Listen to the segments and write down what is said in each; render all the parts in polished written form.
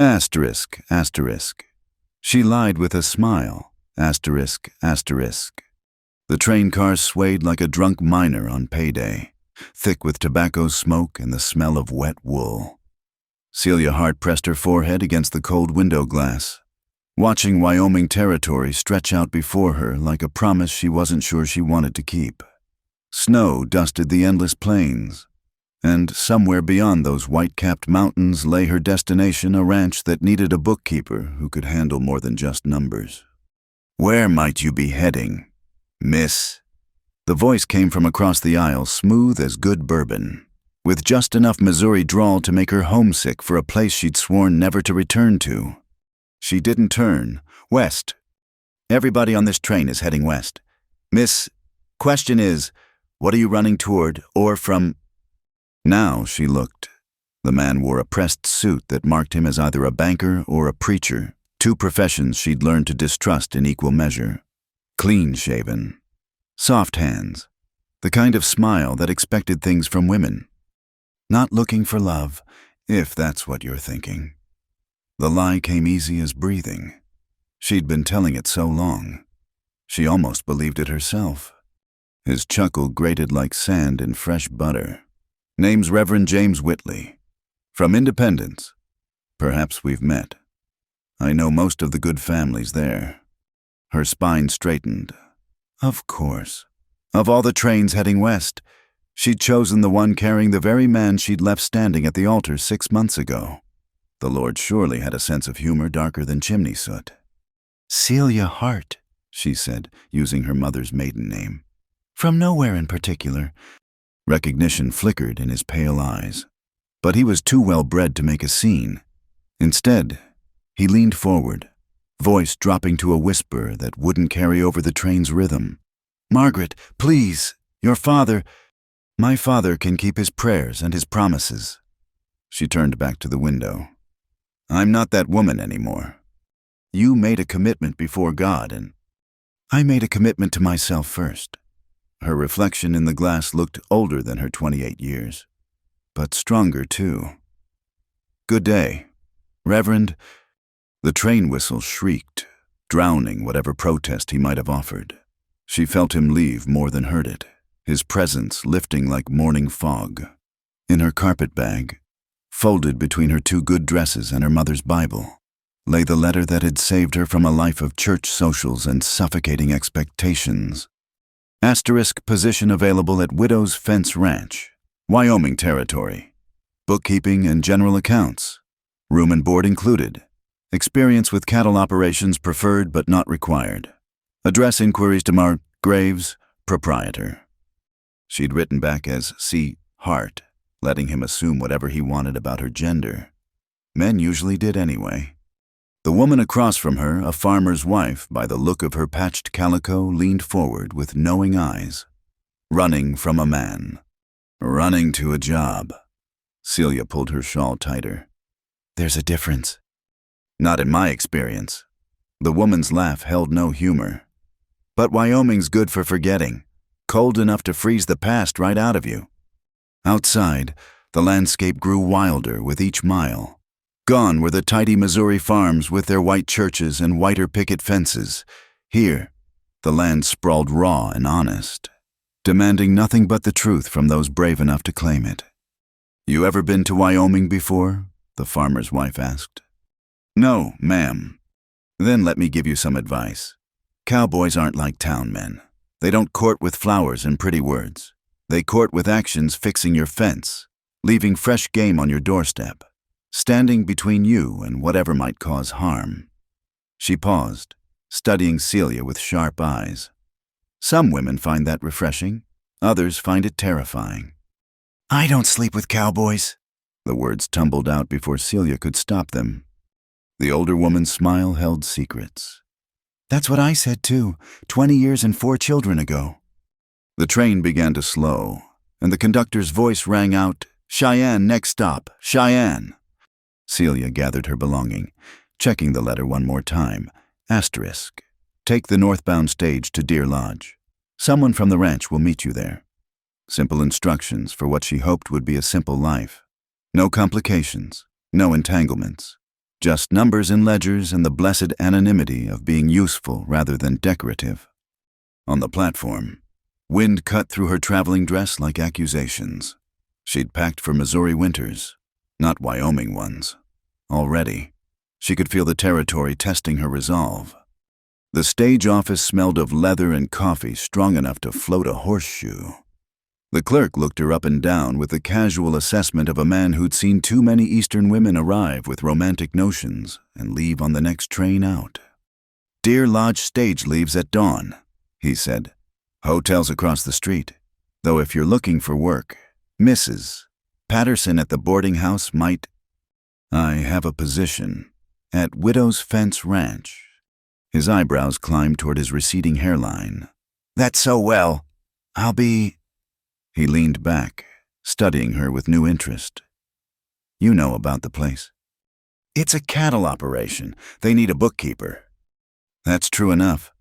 Asterisk, asterisk. She lied with a smile. Asterisk, asterisk. The train cars swayed like a drunk miner on payday, thick with tobacco smoke and the smell of wet wool. Celia Hart pressed her forehead against the cold window glass, watching Wyoming territory stretch out before her like a promise she wasn't sure she wanted to keep. Snow dusted the endless plains, and somewhere beyond those white-capped mountains lay her destination, a ranch that needed a bookkeeper who could handle more than just numbers. "Where might you be heading, miss?" The voice came from across the aisle, smooth as good bourbon, with just enough Missouri drawl to make her homesick for a place she'd sworn never to return to. She didn't turn. "West. Everybody on this train is heading west. Miss, question is, what are you running toward or from?" Now she looked. The man wore a pressed suit that marked him as either a banker or a preacher, two professions she'd learned to distrust in equal measure. Clean-shaven. Soft hands. The kind of smile that expected things from women. Not looking for love, if that's what you're thinking. The lie came easy as breathing. She'd been telling it so long. She almost believed it herself. His chuckle grated like sand in fresh butter. "Name's Reverend James Whitley. From Independence. Perhaps we've met. I know most of the good families there." Her spine straightened. Of course. Of all the trains heading west, she'd chosen the one carrying the very man she'd left standing at the altar 6 months ago. The Lord surely had a sense of humor darker than chimney soot. "Celia Hart," she said, using her mother's maiden name. "From nowhere in particular." Recognition flickered in his pale eyes, but he was too well bred to make a scene. Instead, he leaned forward, voice dropping to a whisper that wouldn't carry over the train's rhythm. "Margaret, please, your father—" "My father can keep his prayers and his promises." She turned back to the window. "I'm not that woman anymore. You made a commitment before God, and I made a commitment to myself first." Her reflection in the glass looked older than her 28 years, but stronger too. "Good day, Reverend." The train whistle shrieked, drowning whatever protest he might have offered. She felt him leave more than heard it, his presence lifting like morning fog. In her carpet bag, folded between her 2 good dresses and her mother's Bible, lay the letter that had saved her from a life of church socials and suffocating expectations. Asterisk position available at Widow's Fence Ranch, Wyoming territory. Bookkeeping and general accounts. Room and board included. Experience with cattle operations preferred but not required. Address inquiries to Mark Graves, proprietor. She'd written back as C. Hart, letting him assume whatever he wanted about her gender. Men usually did anyway. The woman across from her, a farmer's wife, by the look of her patched calico, leaned forward with knowing eyes. Running from a man. Running to a job. Celia pulled her shawl tighter. "There's a difference." "Not in my experience." The woman's laugh held no humor. "But Wyoming's good for forgetting. Cold enough to freeze the past right out of you." Outside, the landscape grew wilder with each mile. Gone were the tidy Missouri farms with their white churches and whiter picket fences. Here, the land sprawled raw and honest, demanding nothing but the truth from those brave enough to claim it. "You ever been to Wyoming before?" the farmer's wife asked. "No, ma'am." "Then let me give you some advice. Cowboys aren't like town men. They don't court with flowers and pretty words. They court with actions fixing your fence, leaving fresh game on your doorstep, standing between you and whatever might cause harm." She paused, studying Celia with sharp eyes. Some women find that refreshing, others find it terrifying. "I don't sleep with cowboys." The words tumbled out before Celia could stop them. The older woman's smile held secrets. "That's what I said too, 20 years and 4 children ago." The train began to slow, and the conductor's voice rang out, "Cheyenne, next stop, Cheyenne." Celia gathered her belonging, checking the letter one more time. Asterisk. Take the northbound stage to Deer Lodge. Someone from the ranch will meet you there. Simple instructions for what she hoped would be a simple life. No complications, no entanglements. Just numbers in ledgers and the blessed anonymity of being useful rather than decorative. On the platform, wind cut through her traveling dress like accusations. She'd packed for Missouri winters, not Wyoming ones. Already, she could feel the territory testing her resolve. The stage office smelled of leather and coffee strong enough to float a horseshoe. The clerk looked her up and down with the casual assessment of a man who'd seen too many Eastern women arrive with romantic notions and leave on the next train out. "Deer Lodge stage leaves at dawn," he said. "Hotel's across the street. Though if you're looking for work, Mrs. Patterson at the boarding house might—" "I have a position at Widow's Fence Ranch." His eyebrows climbed toward his receding hairline. "That's so well. I'll be—" He leaned back, studying her with new interest. "You know about the place." "It's a cattle operation. They need a bookkeeper." "That's true enough."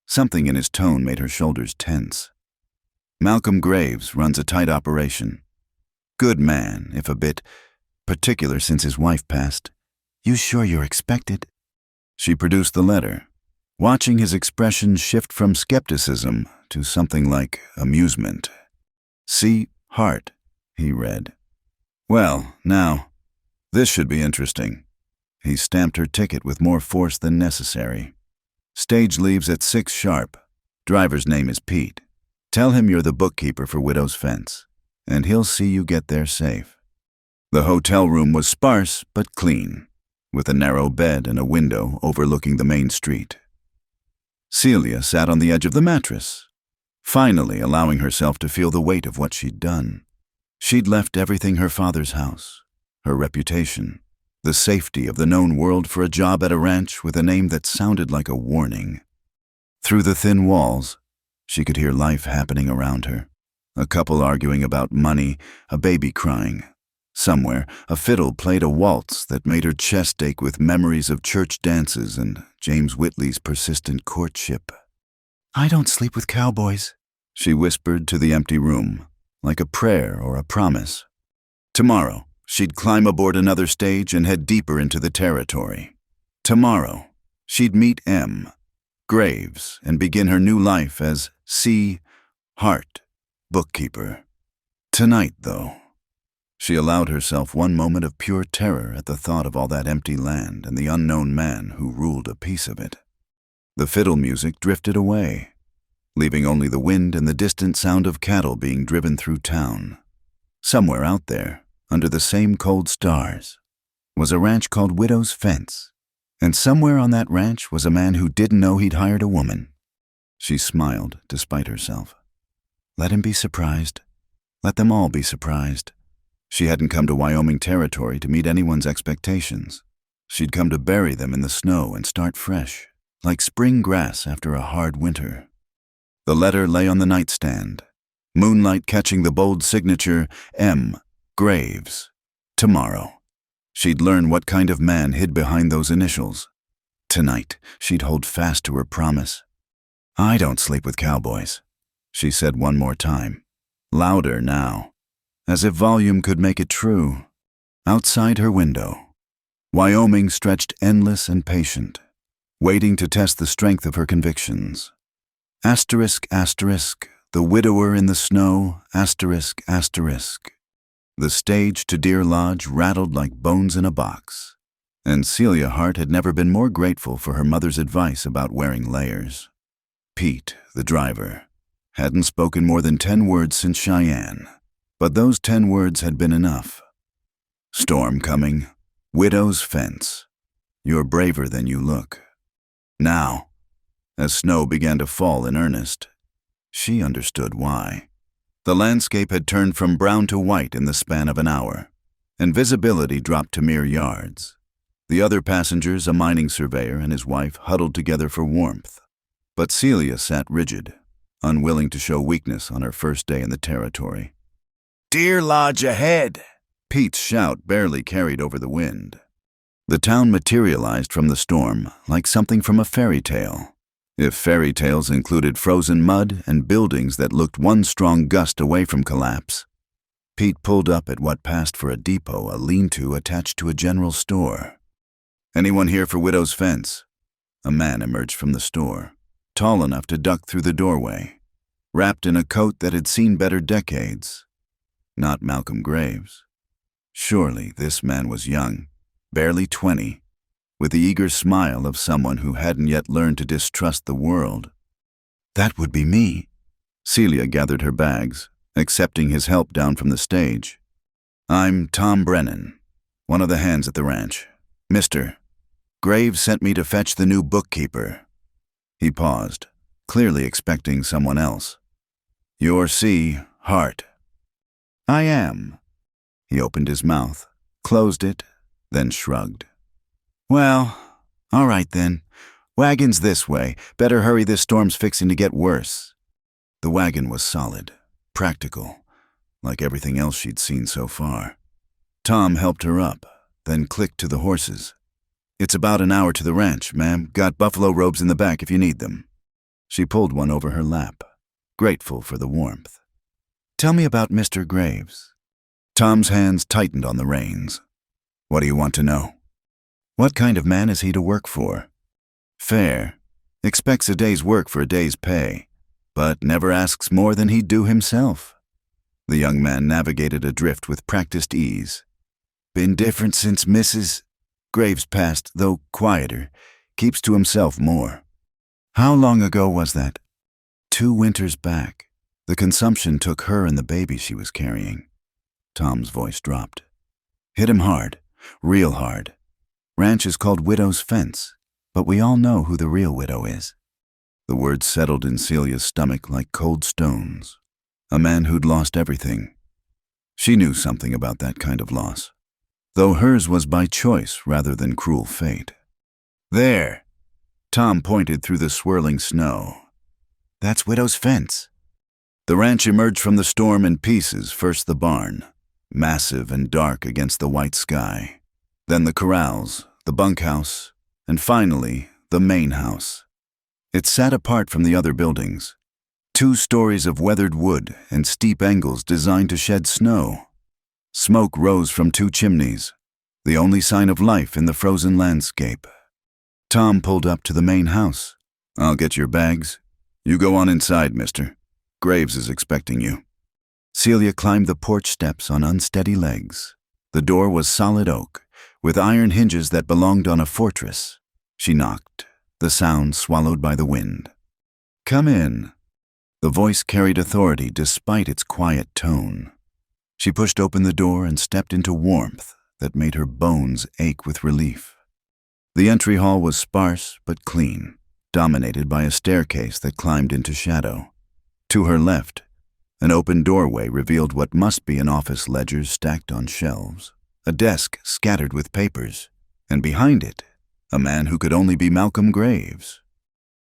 Something in his tone made her shoulders tense. "Malcolm Graves runs a tight operation. Good man, if a bit particular since his wife passed." "You sure you're expected?" She produced the letter, watching his expression shift from skepticism to something like amusement. "See, Hart," he read. "Well, now, this should be interesting." He stamped her ticket with more force than necessary. "Stage leaves at 6 sharp. Driver's name is Pete. Tell him you're the bookkeeper for Widow's Fence, and he'll see you get there safe." The hotel room was sparse but clean, with a narrow bed and a window overlooking the main street. Celia sat on the edge of the mattress, finally allowing herself to feel the weight of what she'd done. She'd left everything: her father's house, her reputation, the safety of the known world for a job at a ranch with a name that sounded like a warning. Through the thin walls, she could hear life happening around her. A couple arguing about money, a baby crying. Somewhere, a fiddle played a waltz that made her chest ache with memories of church dances and James Whitley's persistent courtship. "I don't sleep with cowboys," she whispered to the empty room, like a prayer or a promise. Tomorrow, she'd climb aboard another stage and head deeper into the territory. Tomorrow, she'd meet M. Graves and begin her new life as C. Hart, bookkeeper. Tonight, though, she allowed herself one moment of pure terror at the thought of all that empty land and the unknown man who ruled a piece of it. The fiddle music drifted away, leaving only the wind and the distant sound of cattle being driven through town. Somewhere out there, under the same cold stars, was a ranch called Widow's Fence, and somewhere on that ranch was a man who didn't know he'd hired a woman. She smiled despite herself. Let him be surprised. Let them all be surprised. She hadn't come to Wyoming territory to meet anyone's expectations. She'd come to bury them in the snow and start fresh, like spring grass after a hard winter. The letter lay on the nightstand, moonlight catching the bold signature M. Graves. Tomorrow, she'd learn what kind of man hid behind those initials. Tonight, she'd hold fast to her promise. "I don't sleep with cowboys," she said one more time, louder now, as if volume could make it true. Outside her window, Wyoming stretched endless and patient, waiting to test the strength of her convictions. Asterisk, asterisk, the widower in the snow, asterisk, asterisk. The stage to Deer Lodge rattled like bones in a box, and Celia Hart had never been more grateful for her mother's advice about wearing layers. Pete, the driver, hadn't spoken more than 10 words since Cheyenne, but those 10 words had been enough. Storm coming, Widow's Fence. You're braver than you look. Now, as snow began to fall in earnest, she understood why. The landscape had turned from brown to white in the span of an hour, and visibility dropped to mere yards. The other passengers, a mining surveyor and his wife, huddled together for warmth. But Celia sat rigid, unwilling to show weakness on her first day in the territory. "Deer Lodge ahead!" Pete's shout barely carried over the wind. The town materialized from the storm like something from a fairy tale, if fairy tales included frozen mud and buildings that looked one strong gust away from collapse. Pete pulled up at what passed for a depot, a lean-to attached to a general store. Anyone here for Widow's Fence? A man emerged from the store, tall enough to duck through the doorway, wrapped in a coat that had seen better decades. Not Malcolm Graves. Surely this man was young, barely 20, with the eager smile of someone who hadn't yet learned to distrust the world. That would be me. Celia gathered her bags, accepting his help down from the stage. I'm Tom Brennan, one of the hands at the ranch. Mr. Graves sent me to fetch the new bookkeeper. He paused, clearly expecting someone else. You're C. Hart. I am. He opened his mouth, closed it, then shrugged. Well, all right then. Wagon's this way. Better hurry, this storm's fixing to get worse. The wagon was solid, practical, like everything else she'd seen so far. Tom helped her up, then clicked to the horses. It's about an hour to the ranch, ma'am. Got buffalo robes in the back if you need them. She pulled one over her lap, grateful for the warmth. Tell me about Mr. Graves. Tom's hands tightened on the reins. What do you want to know? What kind of man is he to work for? Fair. Expects a day's work for a day's pay, but never asks more than he'd do himself. The young man navigated a drift with practiced ease. Been different since Mrs. Graves passed, though quieter. Keeps to himself more. How long ago was that? 2 winters back. The consumption took her and the baby she was carrying. Tom's voice dropped. Hit him hard, real hard. Ranch is called Widow's Fence, but we all know who the real widow is. The words settled in Celia's stomach like cold stones. A man who'd lost everything. She knew something about that kind of loss, though hers was by choice rather than cruel fate. There! Tom pointed through the swirling snow. That's Widow's Fence. The ranch emerged from the storm in pieces, first the barn, massive and dark against the white sky. Then the corrals, the bunkhouse, and finally, the main house. It sat apart from the other buildings. 2 stories of weathered wood and steep angles designed to shed snow. Smoke rose from 2 chimneys, the only sign of life in the frozen landscape. Tom pulled up to the main house. I'll get your bags. You go on inside, mister. Graves is expecting you. Celia climbed the porch steps on unsteady legs. The door was solid oak, with iron hinges that belonged on a fortress. She knocked, the sound swallowed by the wind. Come in. The voice carried authority despite its quiet tone. She pushed open the door and stepped into warmth that made her bones ache with relief. The entry hall was sparse but clean, dominated by a staircase that climbed into shadow. To her left, an open doorway revealed what must be an office ledger stacked on shelves, a desk scattered with papers, and behind it, a man who could only be Malcolm Graves.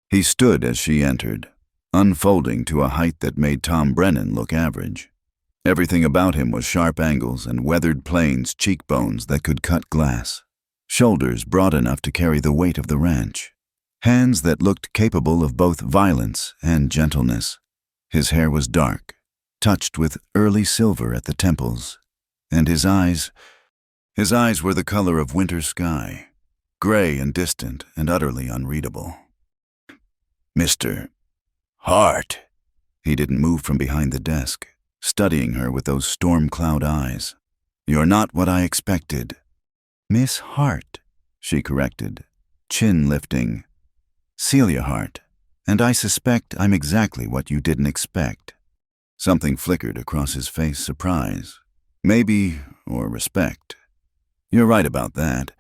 He stood as she entered, unfolding to a height that made Tom Brennan look average. Everything about him was sharp angles and weathered planes, cheekbones that could cut glass, shoulders broad enough to carry the weight of the ranch, hands that looked capable of both violence and gentleness. His hair was dark, touched with early silver at the temples, and his eyes were the color of winter sky, gray and distant and utterly unreadable. Mr. Hart. He didn't move from behind the desk, studying her with those storm cloud eyes. You're not what I expected. Miss Hart, she corrected, chin lifting. Celia Hart, and I suspect I'm exactly what you didn't expect. Something flickered across his face, surprise. Maybe, or respect. You're right about that.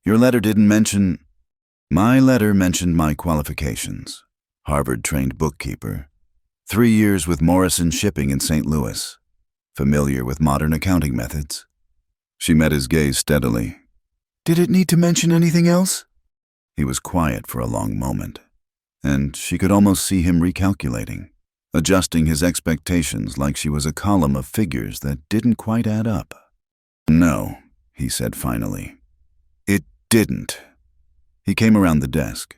Your letter didn't mention... My letter mentioned my qualifications. Harvard-trained bookkeeper. 3 years with Morrison Shipping in St. Louis. Familiar with modern accounting methods. She met his gaze steadily. Did it need to mention anything else? He was quiet for a long moment, and she could almost see him recalculating, adjusting his expectations like she was a column of figures that didn't quite add up. No, he said finally. It didn't. He came around the desk,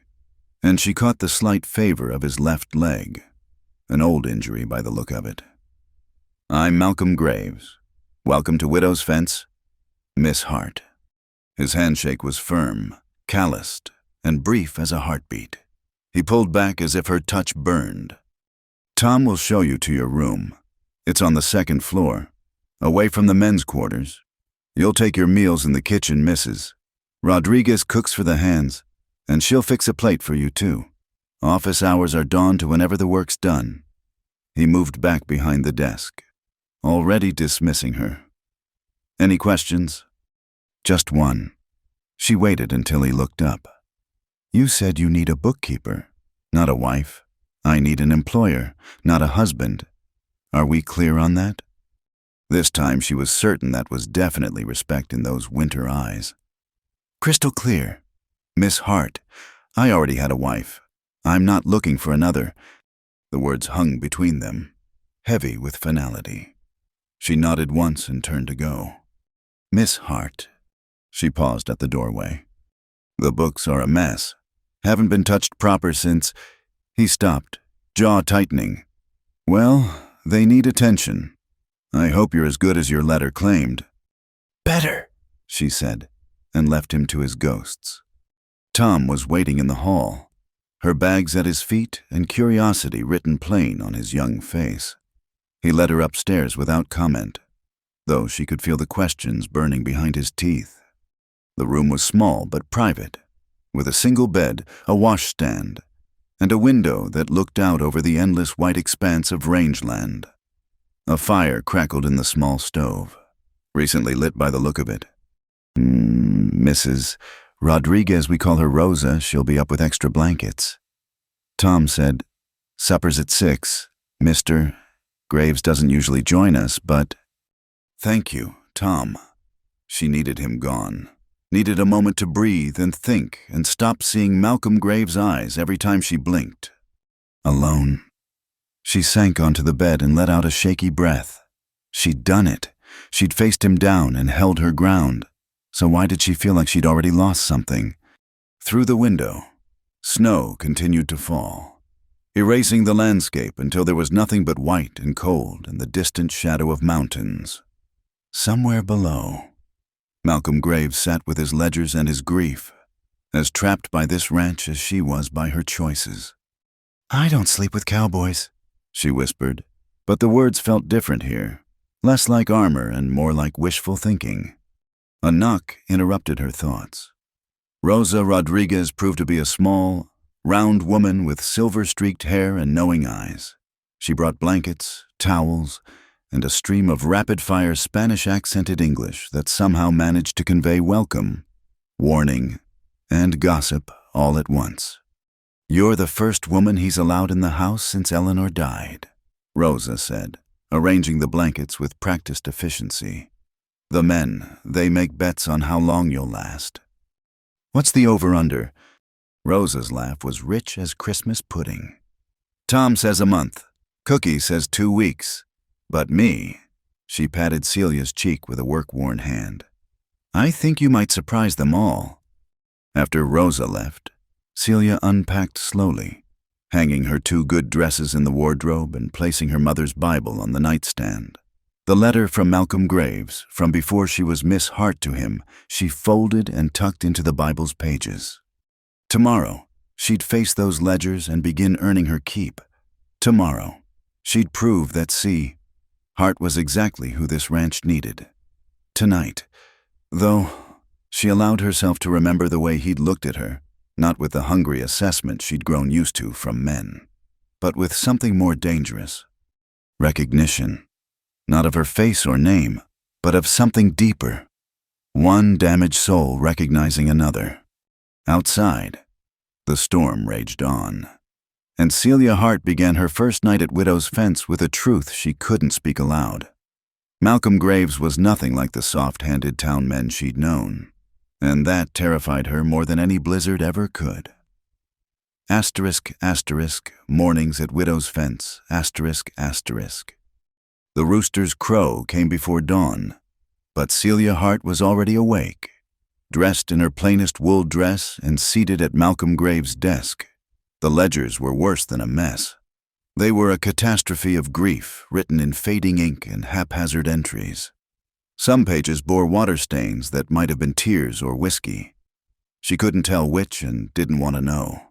and she caught the slight favor of his left leg, an old injury by the look of it. I'm Malcolm Graves. Welcome to Widow's Fence, Miss Hart. His handshake was firm, calloused and brief as a heartbeat. He pulled back as if her touch burned. "Tom will show you to your room. It's on the second floor, away from the men's quarters. You'll take your meals in the kitchen, Mrs. Rodriguez cooks for the hands, and she'll fix a plate for you, too. Office hours are dawn to whenever the work's done." He moved back behind the desk, already dismissing her. "Any questions?" "Just one." She waited until he looked up. "You said you need a bookkeeper, not a wife. I need an employer, not a husband. Are we clear on that?" This time she was certain that was definitely respect in those winter eyes. "Crystal clear. Miss Hart, I already had a wife. I'm not looking for another." The words hung between them, heavy with finality. She nodded once and turned to go. "Miss Hart." She paused at the doorway. "The books are a mess. Haven't been touched proper since—" He stopped, jaw tightening. "Well, they need attention. I hope you're as good as your letter claimed." "Better," she said, and left him to his ghosts. Tom was waiting in the hall, her bags at his feet and curiosity written plain on his young face. He led her upstairs without comment, though she could feel the questions burning behind his teeth. The room was small but private, with a single bed, a washstand, and a window that looked out over the endless white expanse of rangeland. A fire crackled in the small stove, recently lit by the look of it. "Mrs. Rodriguez, we call her Rosa. She'll be up with extra blankets." Tom said, "Supper's at 6. Mr. Graves doesn't usually join us, but—" "Thank you, Tom." She needed him gone, needed a moment to breathe and think and stop seeing Malcolm Graves' eyes every time she blinked. Alone. She sank onto the bed and let out a shaky breath. She'd done it. She'd faced him down and held her ground. So why did she feel like she'd already lost something? Through the window, snow continued to fall, erasing the landscape until there was nothing but white and cold and the distant shadow of mountains. Somewhere below, Malcolm Graves sat with his ledgers and his grief, as trapped by this ranch as she was by her choices. "I don't sleep with cowboys," she whispered, but the words felt different here, less like armor and more like wishful thinking. A knock interrupted her thoughts. Rosa Rodriguez proved to be a small, round woman with silver-streaked hair and knowing eyes. She brought blankets, towels, and a stream of rapid-fire Spanish-accented English that somehow managed to convey welcome, warning, and gossip all at once. "You're the first woman he's allowed in the house since Eleanor died," Rosa said, arranging the blankets with practiced efficiency. "The men, they make bets on how long you'll last." "What's the over-under?" Rosa's laugh was rich as Christmas pudding. "Tom says a month. Cookie says 2 weeks. But me," she patted Celia's cheek with a work-worn hand, "I think you might surprise them all." After Rosa left, Celia unpacked slowly, hanging her 2 good dresses in the wardrobe and placing her mother's Bible on the nightstand. The letter from Malcolm Graves, from before she was Miss Hart to him, she folded and tucked into the Bible's pages. Tomorrow, she'd face those ledgers and begin earning her keep. Tomorrow, she'd prove that Hart was exactly who this ranch needed. Tonight, though, she allowed herself to remember the way he'd looked at her, not with the hungry assessment she'd grown used to from men, but with something more dangerous. Recognition. Not of her face or name, but of something deeper. One damaged soul recognizing another. Outside, the storm raged on, and Celia Hart began her first night at Widow's Fence with a truth she couldn't speak aloud. Malcolm Graves was nothing like the soft-handed town men she'd known, and that terrified her more than any blizzard ever could. ***, mornings at Widow's Fence, ***. The rooster's crow came before dawn, but Celia Hart was already awake, dressed in her plainest wool dress and seated at Malcolm Graves' desk. The ledgers were worse than a mess. They were a catastrophe of grief written in fading ink and haphazard entries. Some pages bore water stains that might have been tears or whiskey. She couldn't tell which and didn't want to know.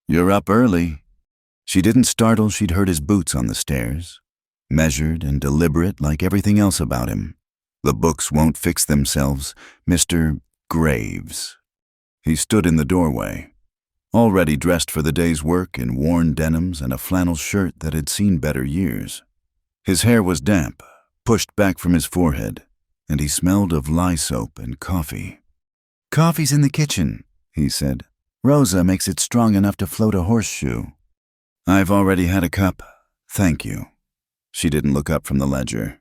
"You're up early." She didn't startle she'd heard his boots on the stairs, measured and deliberate like everything else about him. The books won't fix themselves, Mr. Graves. He stood in the doorway, already dressed for the day's work in worn denims and a flannel shirt that had seen better years. His hair was damp, pushed back from his forehead, and he smelled of lye soap and coffee. "Coffee's in the kitchen," he said. "Rosa makes it strong enough to float a horseshoe." "I've already had a cup, thank you." She didn't look up from the ledger.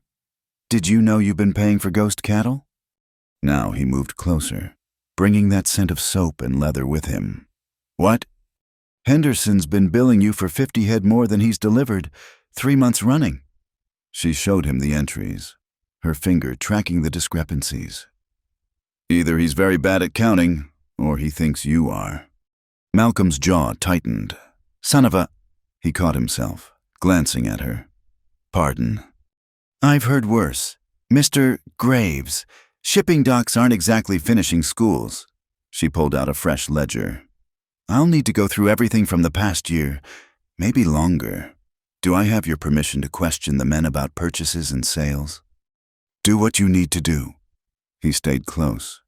"Did you know you've been paying for ghost cattle?" Now he moved closer, bringing that scent of soap and leather with him. "What?" "Henderson's been billing you for 50 head more than he's delivered, 3 months running." She showed him the entries, her finger tracking the discrepancies. "Either he's very bad at counting, or he thinks you are." Malcolm's jaw tightened. "Son of a—" He caught himself, glancing at her. "Pardon." "I've heard worse. Mr. Graves, shipping docks aren't exactly finishing schools." She pulled out a fresh ledger. "I'll need to go through everything from the past year, maybe longer. Do I have your permission to question the men about purchases and sales?" "Do what you need to do." He stayed close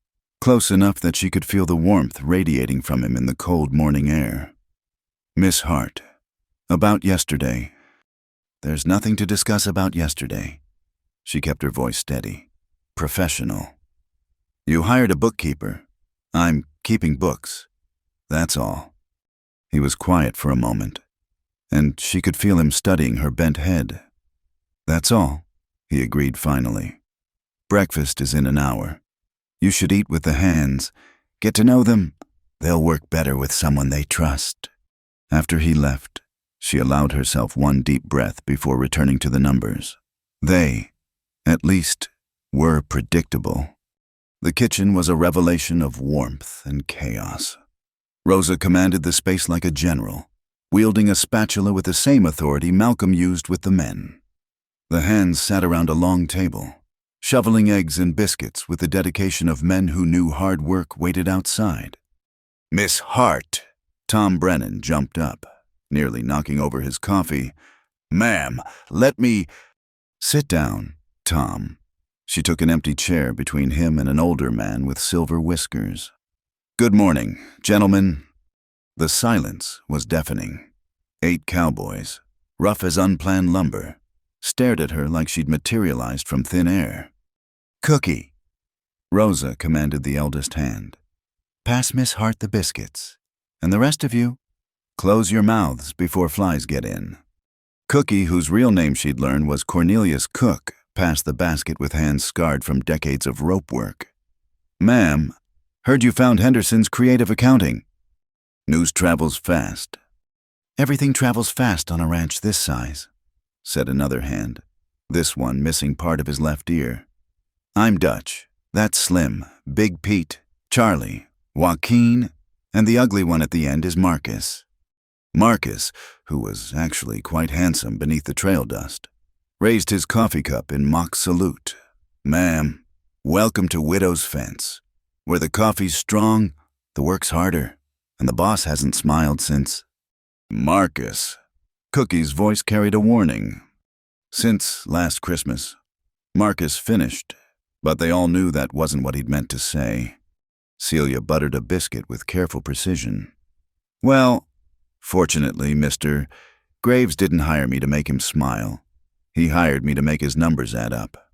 enough that she could feel the warmth radiating from him in the cold morning air. "Miss Hart, about yesterday." "There's nothing to discuss about yesterday." She kept her voice steady. "Professional. You hired a bookkeeper. I'm keeping books. That's all." He was quiet for a moment, and she could feel him studying her bent head. "That's all," he agreed finally. "Breakfast is in an hour. You should eat with the hands. Get to know them. They'll work better with someone they trust." After he left, she allowed herself one deep breath before returning to the numbers. They, at least, were predictable. The kitchen was a revelation of warmth and chaos. Rosa commanded the space like a general, wielding a spatula with the same authority Malcolm used with the men. The hands sat around a long table, shoveling eggs and biscuits with the dedication of men who knew hard work waited outside. "Miss Hart!" Tom Brennan jumped up, nearly knocking over his coffee. "Ma'am, let me—" "Sit down, Tom." She took an empty chair between him and an older man with silver whiskers. "Good morning, gentlemen." The silence was deafening. 8 cowboys, rough as unplanned lumber, stared at her like she'd materialized from thin air. "Cookie." Rosa commanded the eldest hand. "Pass Miss Hart the biscuits. And the rest of you, close your mouths before flies get in." Cookie, whose real name she'd learned was Cornelius Cook, passed the basket with hands scarred from decades of rope work. "Ma'am, heard you found Henderson's creative accounting." "News travels fast." "Everything travels fast on a ranch this size," said another hand, this one missing part of his left ear. "I'm Dutch. That's Slim, Big Pete, Charlie, Joaquin, and the ugly one at the end is Marcus." Marcus, who was actually quite handsome beneath the trail dust, raised his coffee cup in mock salute. "Ma'am, welcome to Widow's Fence, where the coffee's strong, the work's harder, and the boss hasn't smiled since—" "Marcus." Cookie's voice carried a warning. "Since last Christmas." Marcus finished, but they all knew that wasn't what he'd meant to say. Celia buttered a biscuit with careful precision. "Well, fortunately, Mr. Graves didn't hire me to make him smile. He hired me to make his numbers add up.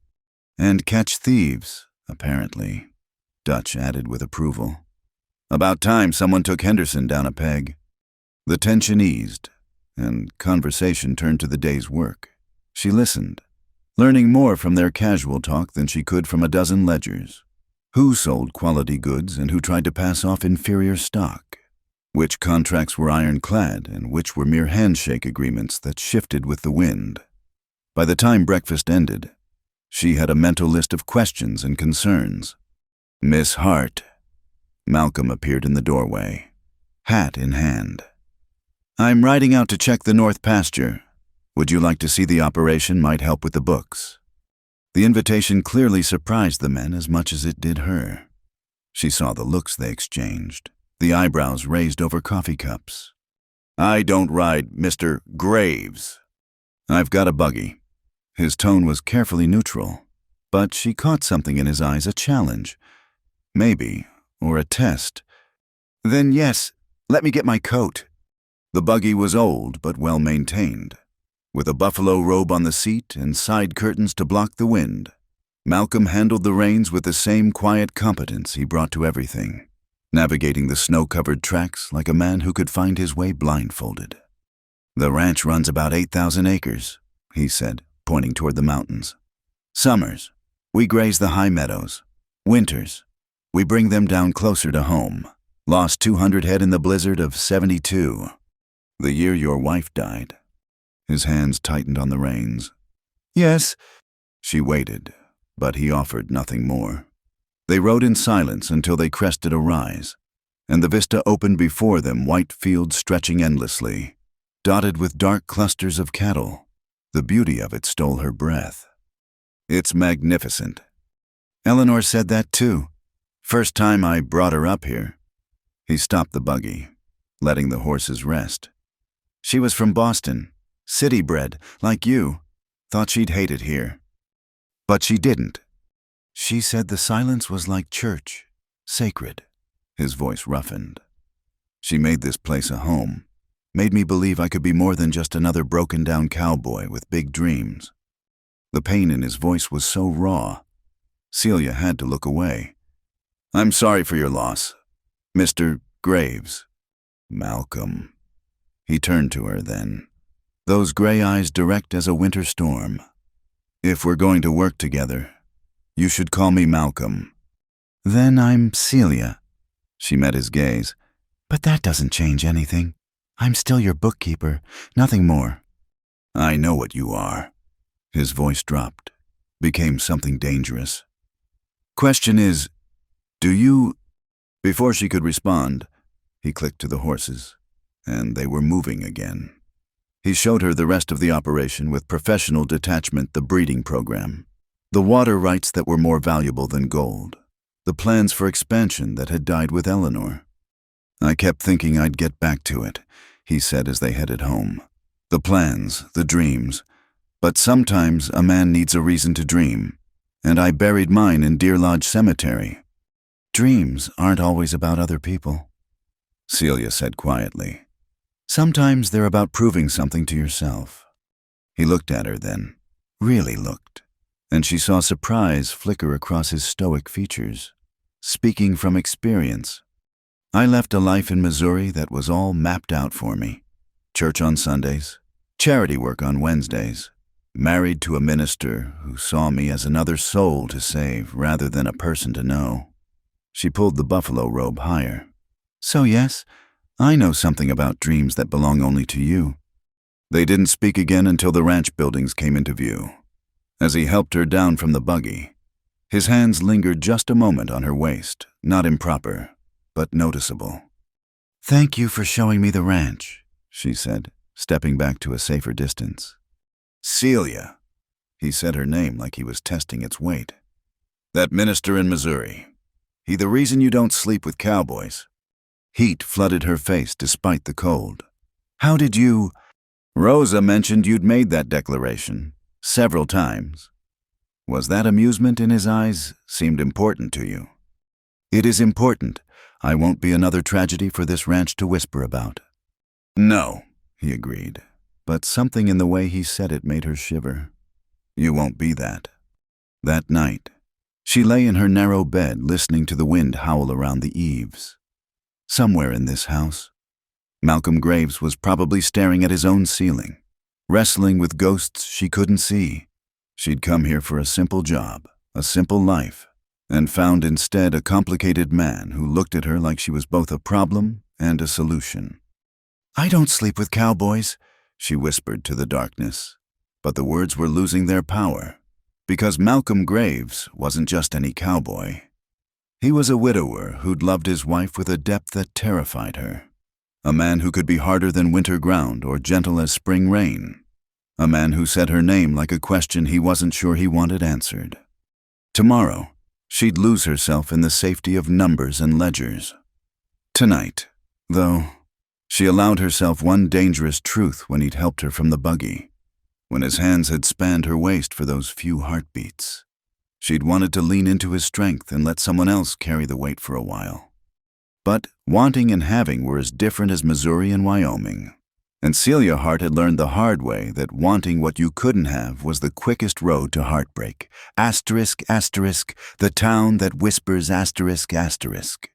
And catch thieves, apparently," Dutch added with approval. "About time someone took Henderson down a peg." The tension eased, and conversation turned to the day's work. She listened, learning more from their casual talk than she could from a dozen ledgers. Who sold quality goods and who tried to pass off inferior stock? Which contracts were ironclad and which were mere handshake agreements that shifted with the wind? By the time breakfast ended, she had a mental list of questions and concerns. "Miss Hart." Malcolm appeared in the doorway, hat in hand. "I'm riding out to check the north pasture. Would you like to see the operation? Might help with the books." The invitation clearly surprised the men as much as it did her. She saw the looks they exchanged, the eyebrows raised over coffee cups. "I don't ride Mr. Graves." "I've got a buggy." His tone was carefully neutral, but she caught something in his eyes, a challenge. Maybe, or a test. "Then yes, let me get my coat." The buggy was old but well maintained, with a buffalo robe on the seat and side curtains to block the wind. Malcolm handled the reins with the same quiet competence he brought to everything, navigating the snow-covered tracks like a man who could find his way blindfolded. "The ranch runs about 8,000 acres, he said, pointing toward the mountains. "Summers, we graze the high meadows. Winters, we bring them down closer to home. Lost 200 head in the blizzard of '72. The year your wife died." His hands tightened on the reins. "Yes." She waited, but he offered nothing more. They rode in silence until they crested a rise, and the vista opened before them, white fields stretching endlessly, dotted with dark clusters of cattle. The beauty of it stole her breath. "It's magnificent." "Eleanor said that too. First time I brought her up here." He stopped the buggy, letting the horses rest. "She was from Boston, city-bred, like you. Thought she'd hate it here. But she didn't. She said the silence was like church, sacred." His voice roughened. "She made this place a home, made me believe I could be more than just another broken-down cowboy with big dreams." The pain in his voice was so raw, Celia had to look away. "I'm sorry for your loss, Mr. Graves." "Malcolm." He turned to her then, those gray eyes direct as a winter storm. "If we're going to work together, you should call me Malcolm." "Then I'm Celia." She met his gaze. "But that doesn't change anything. I'm still your bookkeeper, nothing more." "I know what you are." His voice dropped, became something dangerous. "Question is, do you—" Before she could respond, he clicked to the horses, and they were moving again. He showed her the rest of the operation with professional detachment, the breeding program, the water rights that were more valuable than gold, the plans for expansion that had died with Eleanor. "I kept thinking I'd get back to it," he said as they headed home. "The plans, the dreams. But sometimes a man needs a reason to dream, and I buried mine in Deer Lodge Cemetery." "Dreams aren't always about other people," Celia said quietly. "Sometimes they're about proving something to yourself." He looked at her then, really looked, and she saw surprise flicker across his stoic features. Speaking from experience, "I left a life in Missouri that was all mapped out for me. Church on Sundays, charity work on Wednesdays, married to a minister who saw me as another soul to save rather than a person to know." She pulled the buffalo robe higher. "So yes, I know something about dreams that belong only to you." They didn't speak again until the ranch buildings came into view. As he helped her down from the buggy, his hands lingered just a moment on her waist, not improper, but noticeable. "Thank you for showing me the ranch," she said, stepping back to a safer distance. "Celia." He said her name like he was testing its weight. "That minister in Missouri. He the reason you don't sleep with cowboys?" Heat flooded her face despite the cold. "How did you—" "Rosa mentioned you'd made that declaration several times. Was that amusement in his eyes seemed important to you?" "It is important. I won't be another tragedy for this ranch to whisper about." "No," he agreed, but something in the way he said it made her shiver. "You won't be that." That night, she lay in her narrow bed listening to the wind howl around the eaves. Somewhere in this house, Malcolm Graves was probably staring at his own ceiling, wrestling with ghosts she couldn't see. She'd come here for a simple job, a simple life, and found instead a complicated man who looked at her like she was both a problem and a solution. "I don't sleep with cowboys," she whispered to the darkness, but the words were losing their power, because Malcolm Graves wasn't just any cowboy. He was a widower who'd loved his wife with a depth that terrified her, a man who could be harder than winter ground or gentle as spring rain, a man who said her name like a question he wasn't sure he wanted answered. Tomorrow, she'd lose herself in the safety of numbers and ledgers. Tonight, though, she allowed herself one dangerous truth when he'd helped her from the buggy, when his hands had spanned her waist for those few heartbeats. She'd wanted to lean into his strength and let someone else carry the weight for a while. But wanting and having were as different as Missouri and Wyoming. And Celia Hart had learned the hard way that wanting what you couldn't have was the quickest road to heartbreak. Asterisk, asterisk, the town that whispers asterisk, asterisk.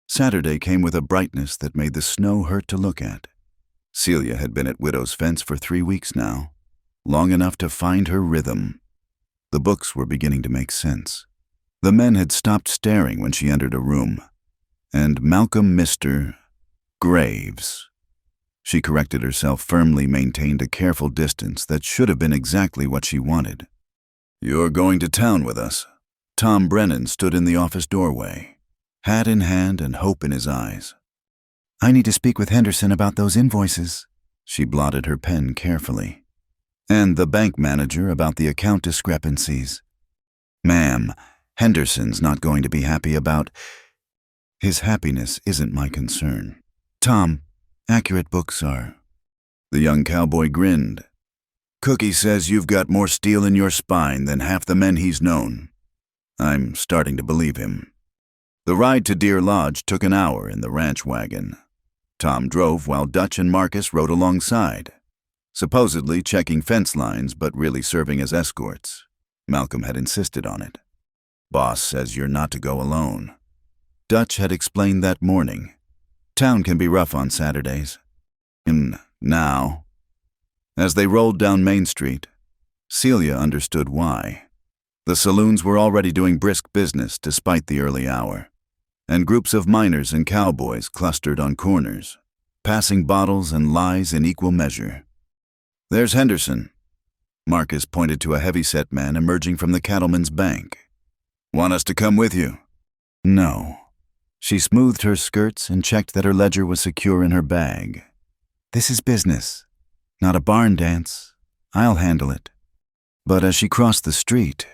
Saturday came with a brightness that made the snow hurt to look at. Celia had been at Widow's Fence for 3 weeks now, long enough to find her rhythm. The books were beginning to make sense. The men had stopped staring when she entered a room. And Malcolm Mr. Graves. She corrected herself, firmly maintained a careful distance that should have been exactly what she wanted. "You're going to town with us." Tom Brennan stood in the office doorway, hat in hand and hope in his eyes. "I need to speak with Henderson about those invoices." She blotted her pen carefully. "And the bank manager about the account discrepancies." "Ma'am, Henderson's not going to be happy about—" "His happiness isn't my concern. Tom, accurate books are." The young cowboy grinned. "Cookie says you've got more steel in your spine than half the men he's known." I'm starting to believe him. The ride to Deer Lodge took an hour in the ranch wagon. Tom drove while Dutch and Marcus rode alongside, supposedly checking fence lines but really serving as escorts. Malcolm had insisted on it. "Boss says you're not to go alone." Dutch had explained that morning. Town can be rough on Saturdays. And now, as they rolled down Main Street, Celia understood why. The saloons were already doing brisk business despite the early hour, and groups of miners and cowboys clustered on corners, passing bottles and lies in equal measure. "There's Henderson." Marcus pointed to a heavy-set man emerging from the cattleman's bank. "Want us to come with you?" "No." She smoothed her skirts and checked that her ledger was secure in her bag. "This is business, not a barn dance. I'll handle it." But as she crossed the street,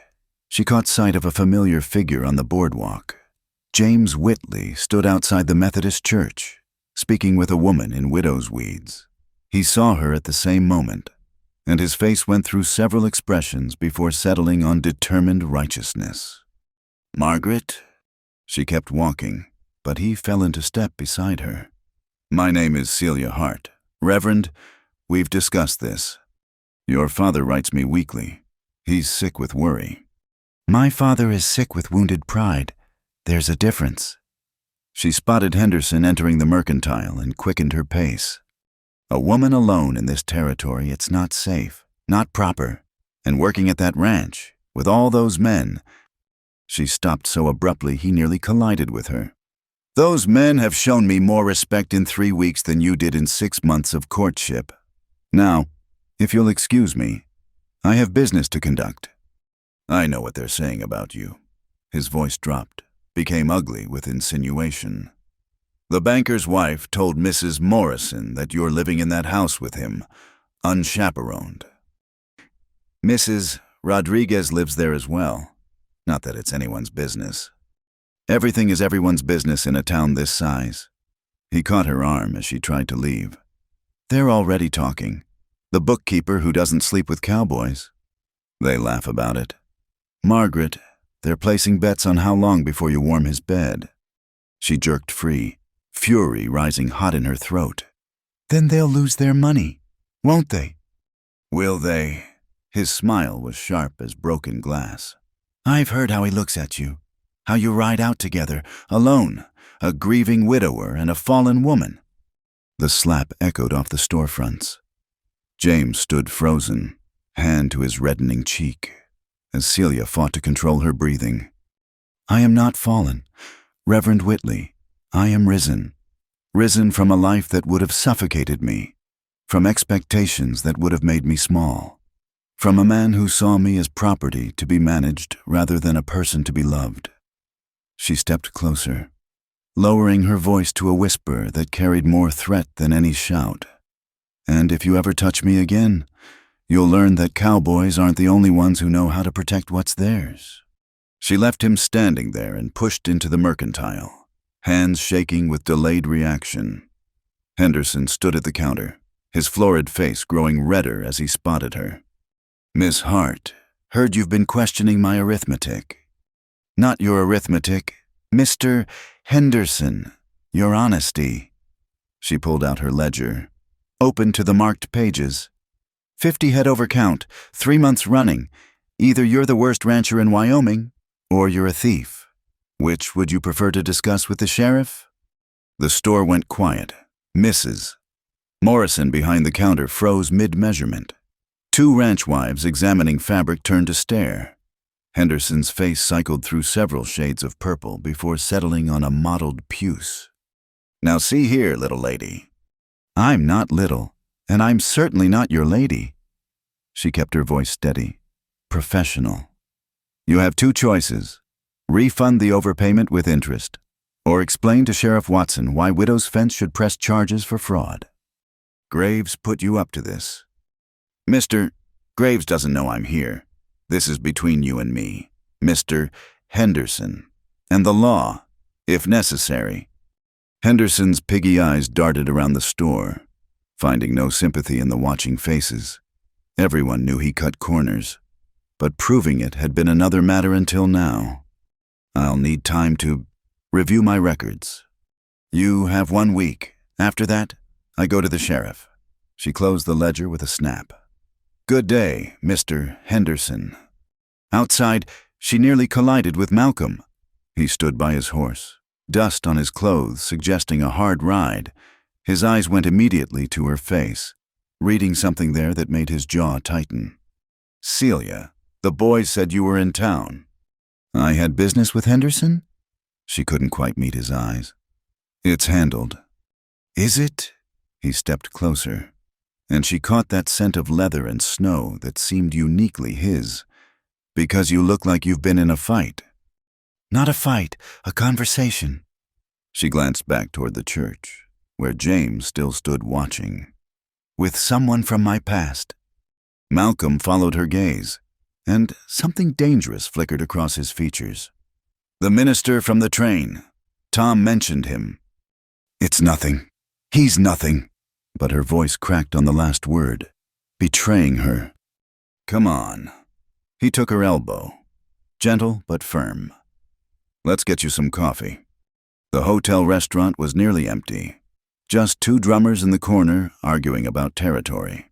she caught sight of a familiar figure on the boardwalk. James Whitley stood outside the Methodist church, speaking with a woman in widow's weeds. He saw her at the same moment, and his face went through several expressions before settling on determined righteousness. "Margaret?" She kept walking, but he fell into step beside her. "My name is Celia Hart. Reverend, we've discussed this. Your father writes me weekly. He's sick with worry." "My father is sick with wounded pride. There's a difference." She spotted Henderson entering the mercantile and quickened her pace. A woman alone in this territory, it's not safe, not proper. And working at that ranch, with all those men. She stopped so abruptly he nearly collided with her. "Those men have shown me more respect in 3 weeks than you did in 6 months of courtship. Now, if you'll excuse me, I have business to conduct." "I know what they're saying about you." His voice dropped, became ugly with insinuation. "The banker's wife told Mrs. Morrison that you're living in that house with him, unchaperoned. Mrs. Rodriguez lives there as well. Not that it's anyone's business. Everything is everyone's business in a town this size." He caught her arm as she tried to leave. "They're already talking. The bookkeeper who doesn't sleep with cowboys. They laugh about it. Margaret, they're placing bets on how long before you warm his bed." She jerked free, fury rising hot in her throat. "Then they'll lose their money, won't they?" "Will they?" His smile was sharp as broken glass. "I've heard how he looks at you. How you ride out together, alone, a grieving widower and a fallen woman." The slap echoed off the storefronts. James stood frozen, hand to his reddening cheek, as Celia fought to control her breathing. "I am not fallen. Reverend Whitley, I am risen. Risen from a life that would have suffocated me, from expectations that would have made me small, from a man who saw me as property to be managed rather than a person to be loved." She stepped closer, lowering her voice to a whisper that carried more threat than any shout. "And if you ever touch me again, you'll learn that cowboys aren't the only ones who know how to protect what's theirs." She left him standing there and pushed into the mercantile, hands shaking with delayed reaction. Henderson stood at the counter, his florid face growing redder as he spotted her. "Miss Hart, heard you've been questioning my arithmetic." "Not your arithmetic, Mr. Henderson, your honesty." She pulled out her ledger, open to the marked pages. 50 head over count, 3 months running. Either you're the worst rancher in Wyoming, or you're a thief. Which would you prefer to discuss with the sheriff? The store went quiet. Mrs. Morrison behind the counter froze mid-measurement. 2 ranch wives examining fabric turned to stare. Henderson's face cycled through several shades of purple before settling on a mottled puce. "Now see here, little lady." "I'm not little, and I'm certainly not your lady." She kept her voice steady, professional. "You have 2 choices. Refund the overpayment with interest, or explain to Sheriff Watson why Widow's Fence should press charges for fraud. Graves put you up to this." "Mr. Graves doesn't know I'm here. This is between you and me, Mr. Henderson, and the law, if necessary." Henderson's piggy eyes darted around the store, finding no sympathy in the watching faces. Everyone knew he cut corners, but proving it had been another matter until now. "I'll need time to review my records. You have 1 week. After that, I go to the sheriff." She closed the ledger with a snap. "Good day, Mr. Henderson." Outside, she nearly collided with Malcolm. He stood by his horse, dust on his clothes suggesting a hard ride. His eyes went immediately to her face, reading something there that made his jaw tighten. "Celia, the boys said you were in town." "I had business with Henderson?" She couldn't quite meet his eyes. "It's handled." "Is it?" He stepped closer, and she caught that scent of leather and snow that seemed uniquely his. "Because you look like you've been in a fight." "Not a fight, a conversation." She glanced back toward the church, where James still stood watching. "With someone from my past." Malcolm followed her gaze, and something dangerous flickered across his features. "The minister from the train. Tom mentioned him." "It's nothing. He's nothing." But her voice cracked on the last word, betraying her. "Come on." He took her elbow, gentle but firm. "Let's get you some coffee." The hotel restaurant was nearly empty, just 2 drummers in the corner arguing about territory.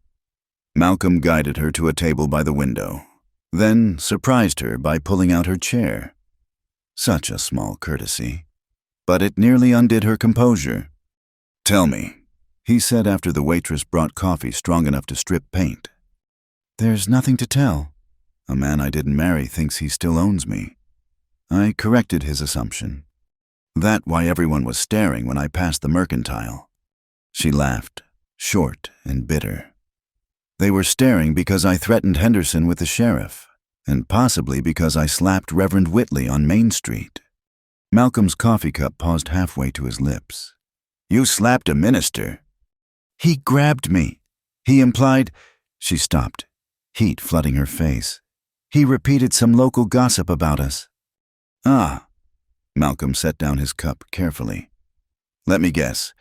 Malcolm guided her to a table by the window, then surprised her by pulling out her chair. Such a small courtesy, but it nearly undid her composure. "Tell me," he said after the waitress brought coffee strong enough to strip paint. "There's nothing to tell. A man I didn't marry thinks he still owns me." I corrected his assumption. "That why everyone was staring when I passed the mercantile." She laughed, short and bitter. "They were staring because I threatened Henderson with the sheriff, and possibly because I slapped Reverend Whitley on Main Street." Malcolm's coffee cup paused halfway to his lips. "You slapped a minister?" "He grabbed me. He implied—" She stopped, heat flooding her face. "He repeated some local gossip about us." "Ah." Malcolm set down his cup carefully. "Let me guess.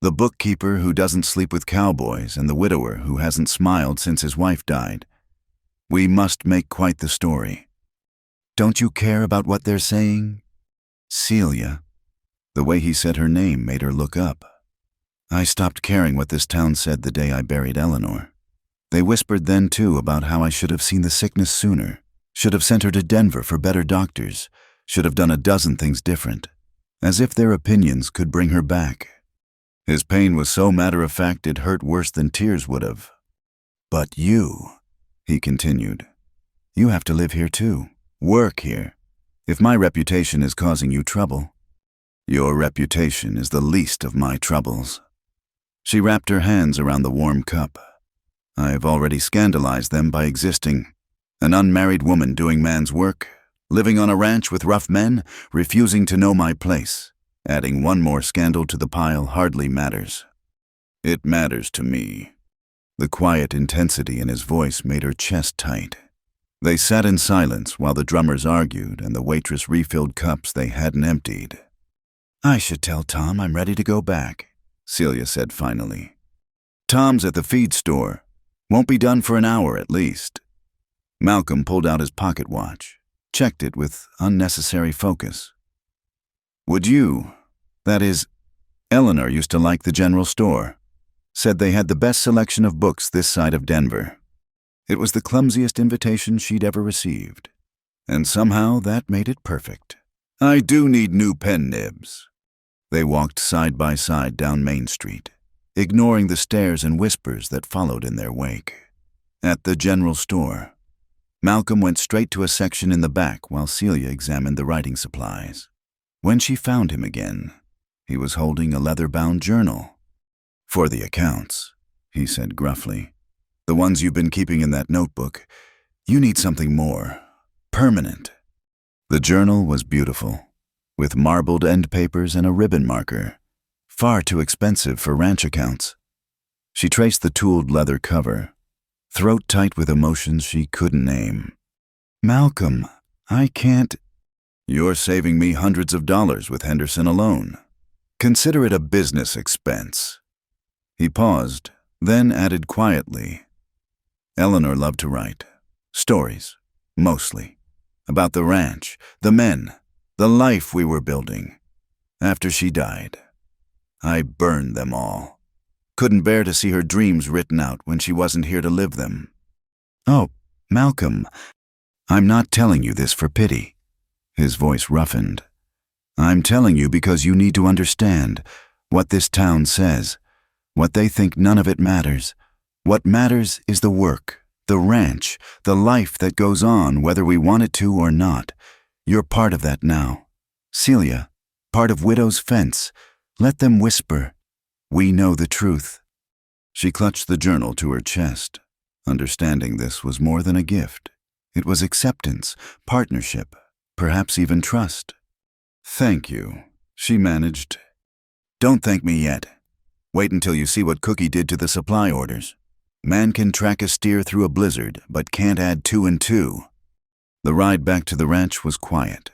The bookkeeper who doesn't sleep with cowboys and the widower who hasn't smiled since his wife died. We must make quite the story." "Don't you care about what they're saying?" "Celia." The way he said her name made her look up. "I stopped caring what this town said the day I buried Eleanor. They whispered then, too, about how I should have seen the sickness sooner, should have sent her to Denver for better doctors, should have done a dozen things different, as if their opinions could bring her back." His pain was so matter-of-fact it hurt worse than tears would have. "But you," he continued, "you have to live here too, work here. If my reputation is causing you trouble—" "Your reputation is the least of my troubles." She wrapped her hands around the warm cup. "I've already scandalized them by existing. An unmarried woman doing man's work, living on a ranch with rough men, refusing to know my place. Adding one more scandal to the pile hardly matters." "It matters to me." The quiet intensity in his voice made her chest tight. They sat in silence while the drummers argued and the waitress refilled cups they hadn't emptied. "I should tell Tom I'm ready to go back," Celia said finally. "Tom's at the feed store. Won't be done for an hour at least." Malcolm pulled out his pocket watch, checked it with unnecessary focus. "Would you, that is, Eleanor used to like the general store. Said they had the best selection of books this side of Denver. It was the clumsiest invitation she'd ever received, and somehow that made it perfect. I do need new pen nibs." They walked side by side down Main Street, ignoring the stares and whispers that followed in their wake. At the general store, Malcolm went straight to a section in the back while Celia examined the writing supplies. When she found him again, he was holding a leather-bound journal. "For the accounts," he said gruffly. "The ones you've been keeping in that notebook. You need something more permanent." The journal was beautiful, with marbled end papers and a ribbon marker. Far too expensive for ranch accounts. She traced the tooled leather cover, throat tight with emotions she couldn't name. "Malcolm, I can't—" "You're saving me hundreds of dollars with Henderson alone. Consider it a business expense." He paused, then added quietly, "Eleanor loved to write. Stories, mostly. About the ranch, the men, the life we were building. After she died, I burned them all. Couldn't bear to see her dreams written out when she wasn't here to live them." "Oh, Malcolm, I'm not telling you this for pity." His voice roughened. "I'm telling you because you need to understand what this town says, what they think none of it matters. What matters is the work, the ranch, the life that goes on whether we want it to or not. You're part of that now. Celia, part of Widow's fence. Let them whisper. We know the truth." She clutched the journal to her chest. Understanding this was more than a gift. It was acceptance, partnership, perhaps even trust. "Thank you," she managed. "Don't thank me yet. Wait until you see what Cookie did to the supply orders. Man can track a steer through a blizzard, but can't add 2 and 2. The ride back to the ranch was quiet.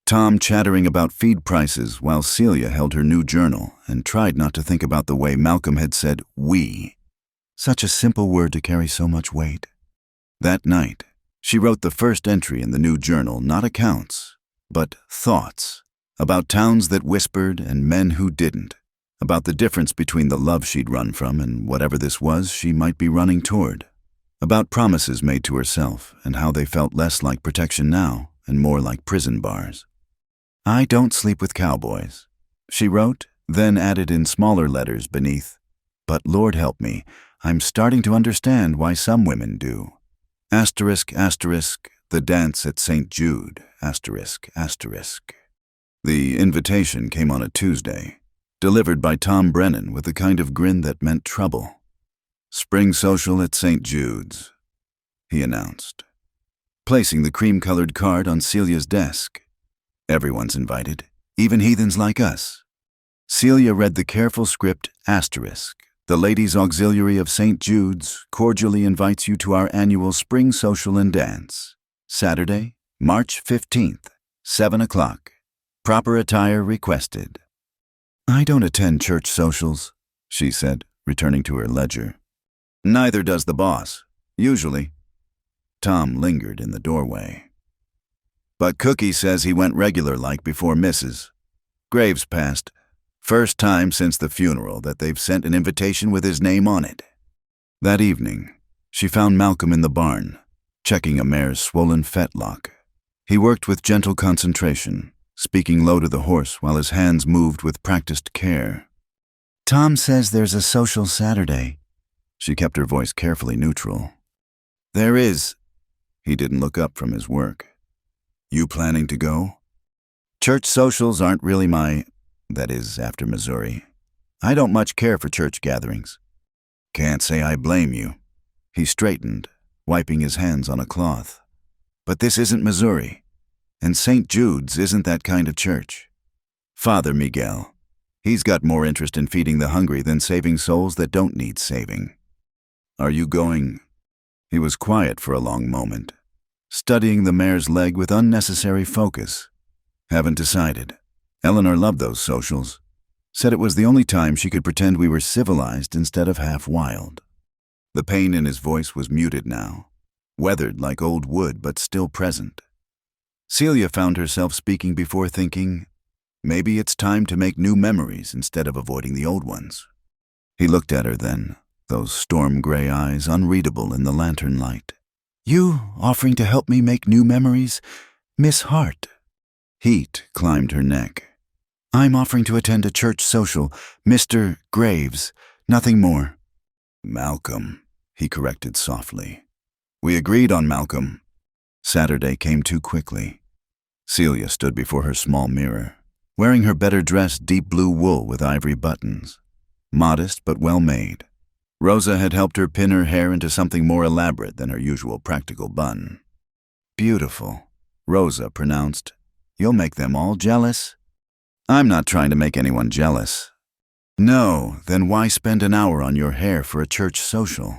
Tom chattering about feed prices while Celia held her new journal and tried not to think about the way Malcolm had said "we." Such a simple word to carry so much weight. That night, she wrote the first entry in the new journal, not accounts, but thoughts, about towns that whispered and men who didn't, about the difference between the love she'd run from and whatever this was she might be running toward, about promises made to herself and how they felt less like protection now and more like prison bars. "I don't sleep with cowboys," she wrote, then added in smaller letters beneath, "but Lord help me, I'm starting to understand why some women do. Asterisk, asterisk, the dance at St. Jude, asterisk, asterisk." The invitation came on a Tuesday, delivered by Tom Brennan with a kind of grin that meant trouble. "Spring social at St. Jude's," he announced, placing the cream-colored card on Celia's desk. "Everyone's invited, even heathens like us." Celia read the careful script asterisk. "The Ladies' Auxiliary of St. Jude's cordially invites you to our annual spring social and dance. Saturday, March 15th, 7 o'clock. Proper attire requested." "I don't attend church socials," she said, returning to her ledger. "Neither does the boss, usually." Tom lingered in the doorway. "But Cookie says he went regular-like before Mrs. Graves passed. First time since the funeral that they've sent an invitation with his name on it." That evening, she found Malcolm in the barn, checking a mare's swollen fetlock. He worked with gentle concentration, speaking low to the horse while his hands moved with practiced care. "Tom says there's a social Saturday." She kept her voice carefully neutral. "There is." He didn't look up from his work. "You planning to go?" "Church socials aren't really that is, after Missouri. I don't much care for church gatherings." "Can't say I blame you." He straightened, wiping his hands on a cloth. "But this isn't Missouri, and St. Jude's isn't that kind of church. Father Miguel, he's got more interest in feeding the hungry than saving souls that don't need saving." "Are you going?" He was quiet for a long moment, studying the mare's leg with unnecessary focus. Haven't decided. Eleanor loved those socials. Said it was the only time she could pretend we were civilized instead of half wild. The pain in his voice was muted now, weathered like old wood but still present. Celia found herself speaking before thinking, maybe it's time to make new memories instead of avoiding the old ones. He looked at her then, those storm-gray eyes unreadable in the lantern light. You offering to help me make new memories, Miss Hart? Heat climbed her neck. I'm offering to attend a church social, Mr. Graves, nothing more. Malcolm, he corrected softly. We agreed on Malcolm. Saturday came too quickly. Celia stood before her small mirror, wearing her better-dressed deep blue wool with ivory buttons. Modest but well-made. Rosa had helped her pin her hair into something more elaborate than her usual practical bun. Beautiful, Rosa pronounced. You'll make them all jealous? I'm not trying to make anyone jealous. No, then why spend an hour on your hair for a church social?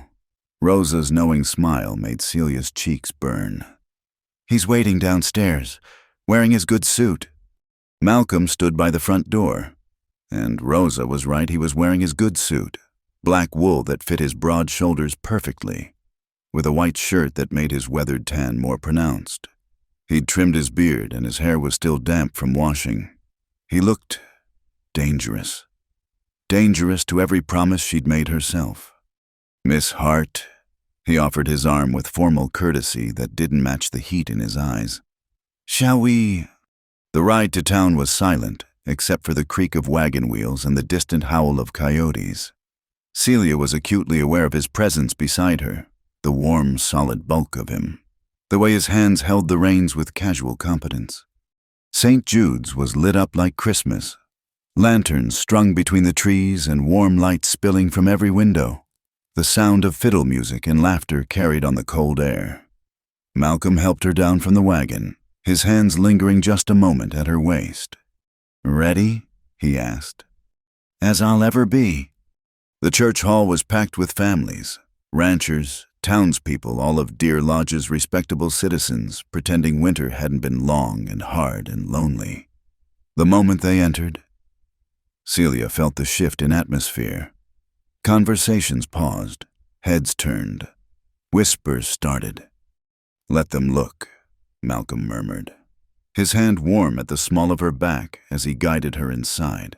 Rosa's knowing smile made Celia's cheeks burn. He's waiting downstairs, wearing his good suit. Malcolm stood by the front door, and Rosa was right, he was wearing his good suit, black wool that fit his broad shoulders perfectly, with a white shirt that made his weathered tan more pronounced. He'd trimmed his beard and his hair was still damp from washing. He looked dangerous. Dangerous to every promise she'd made herself. Miss Hart, he offered his arm with formal courtesy that didn't match the heat in his eyes. Shall we? The ride to town was silent, except for the creak of wagon wheels and the distant howl of coyotes. Celia was acutely aware of his presence beside her, the warm, solid bulk of him, the way his hands held the reins with casual competence. St. Jude's was lit up like Christmas, lanterns strung between the trees and warm light spilling from every window. The sound of fiddle music and laughter carried on the cold air. Malcolm helped her down from the wagon, his hands lingering just a moment at her waist. Ready? He asked. As I'll ever be. The church hall was packed with families, ranchers, townspeople, all of Deer Lodge's respectable citizens, pretending winter hadn't been long and hard and lonely. The moment they entered, Celia felt the shift in atmosphere. Conversations paused, heads turned, whispers started. Let them look, Malcolm murmured, his hand warm at the small of her back as he guided her inside.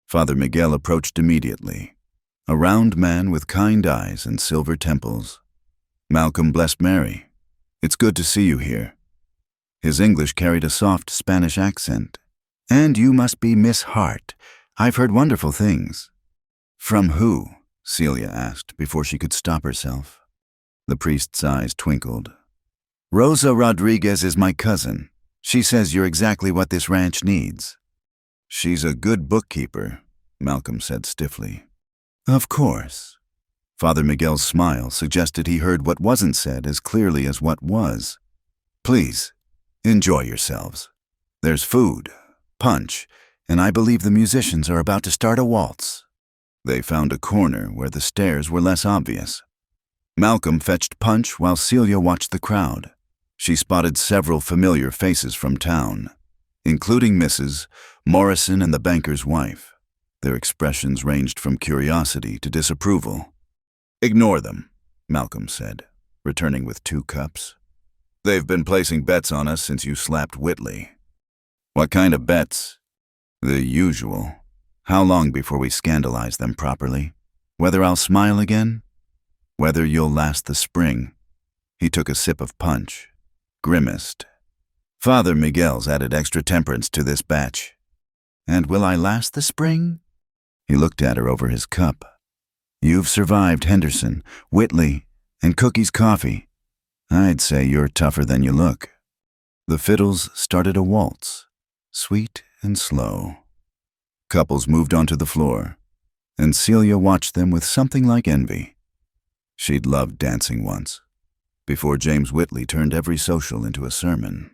Father Miguel approached immediately, a round man with kind eyes and silver temples. Malcolm blessed Mary. It's good to see you here. His English carried a soft Spanish accent. And you must be Miss Hart. I've heard wonderful things. From who? Celia asked before she could stop herself. The priest's eyes twinkled. Rosa Rodriguez is my cousin. She says you're exactly what this ranch needs. She's a good bookkeeper, Malcolm said stiffly. Of course. Father Miguel's smile suggested he heard what wasn't said as clearly as what was. Please, enjoy yourselves. There's food, punch, and I believe the musicians are about to start a waltz. They found a corner where the stairs were less obvious. Malcolm fetched punch while Celia watched the crowd. She spotted several familiar faces from town, including Mrs. Morrison and the banker's wife. Their expressions ranged from curiosity to disapproval. Ignore them, Malcolm said, returning with 2 cups. They've been placing bets on us since you slapped Whitley. What kind of bets? The usual. How long before we scandalize them properly? Whether I'll smile again? Whether you'll last the spring? He took a sip of punch, grimaced. Father Miguel's added extra temperance to this batch. And will I last the spring? He looked at her over his cup. You've survived Henderson, Whitley, and Cookie's coffee. I'd say you're tougher than you look. The fiddles started a waltz, sweet and slow. Couples moved onto the floor, and Celia watched them with something like envy. She'd loved dancing once, before James Whitley turned every social into a sermon.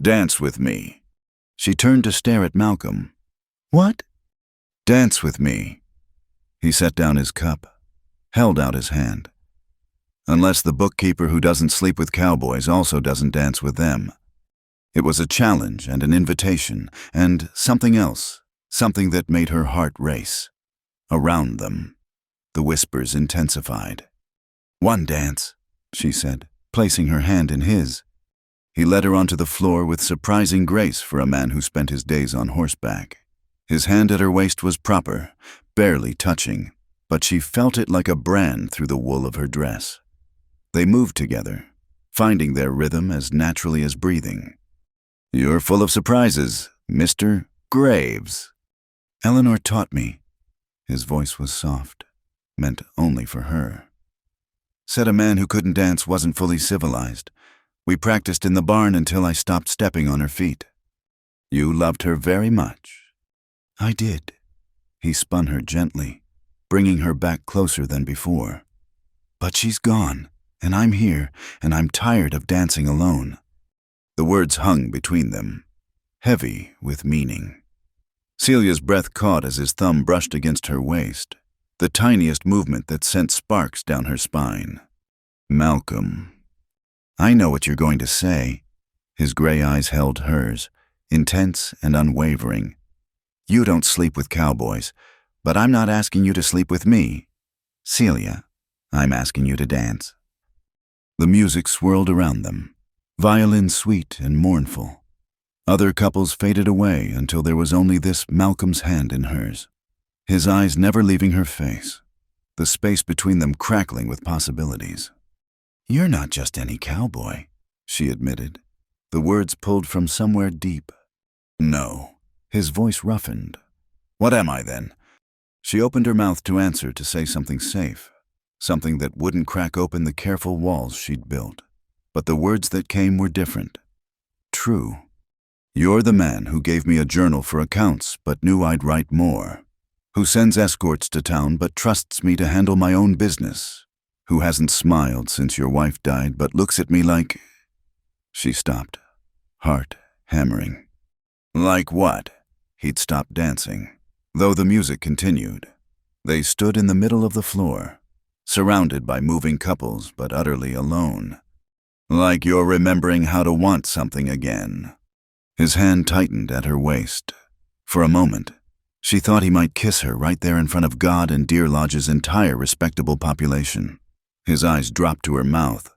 Dance with me. She turned to stare at Malcolm. What? Dance with me. He set down his cup, held out his hand. Unless the bookkeeper who doesn't sleep with cowboys also doesn't dance with them. It was a challenge and an invitation, and something else, something that made her heart race. Around them, the whispers intensified. "One dance," she said, placing her hand in his. He led her onto the floor with surprising grace for a man who spent his days on horseback. His hand at her waist was proper, barely touching, but she felt it like a brand through the wool of her dress. They moved together, finding their rhythm as naturally as breathing. "You're full of surprises, Mr. Graves." "Eleanor taught me." His voice was soft, meant only for her. "Said a man who couldn't dance wasn't fully civilized. We practiced in the barn until I stopped stepping on her feet." "You loved her very much." "I did." He spun her gently, bringing her back closer than before. "But she's gone, and I'm here, and I'm tired of dancing alone." The words hung between them, heavy with meaning. Celia's breath caught as his thumb brushed against her waist, the tiniest movement that sent sparks down her spine. "Malcolm." "I know what you're going to say." His gray eyes held hers, intense and unwavering. "You don't sleep with cowboys, but I'm not asking you to sleep with me. Celia, I'm asking you to dance." The music swirled around them, violin sweet and mournful. Other couples faded away until there was only this Malcolm's hand in hers, his eyes never leaving her face, the space between them crackling with possibilities. "You're not just any cowboy," she admitted, the words pulled from somewhere deep. "No." His voice roughened. "What am I then?" She opened her mouth to answer, to say something safe, something that wouldn't crack open the careful walls she'd built. But the words that came were different. "True. You're the man who gave me a journal for accounts but knew I'd write more, who sends escorts to town but trusts me to handle my own business, who hasn't smiled since your wife died but looks at me like—" She stopped, heart hammering. "Like what?" He'd stopped dancing, though the music continued. They stood in the middle of the floor, surrounded by moving couples but utterly alone. "Like you're remembering how to want something again." His hand tightened at her waist. For a moment, she thought he might kiss her right there in front of God and Deer Lodge's entire respectable population. His eyes dropped to her mouth,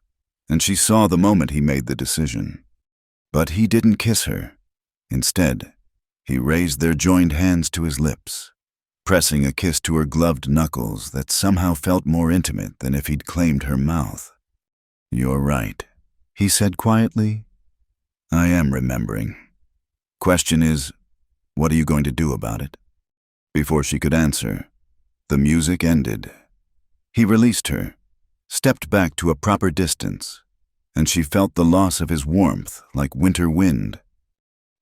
and she saw the moment he made the decision. But he didn't kiss her. Instead, he raised their joined hands to his lips, pressing a kiss to her gloved knuckles that somehow felt more intimate than if he'd claimed her mouth. "You're right," he said quietly. "I am remembering. Question is, what are you going to do about it?" Before she could answer, the music ended. He released her, stepped back to a proper distance, and she felt the loss of his warmth like winter wind.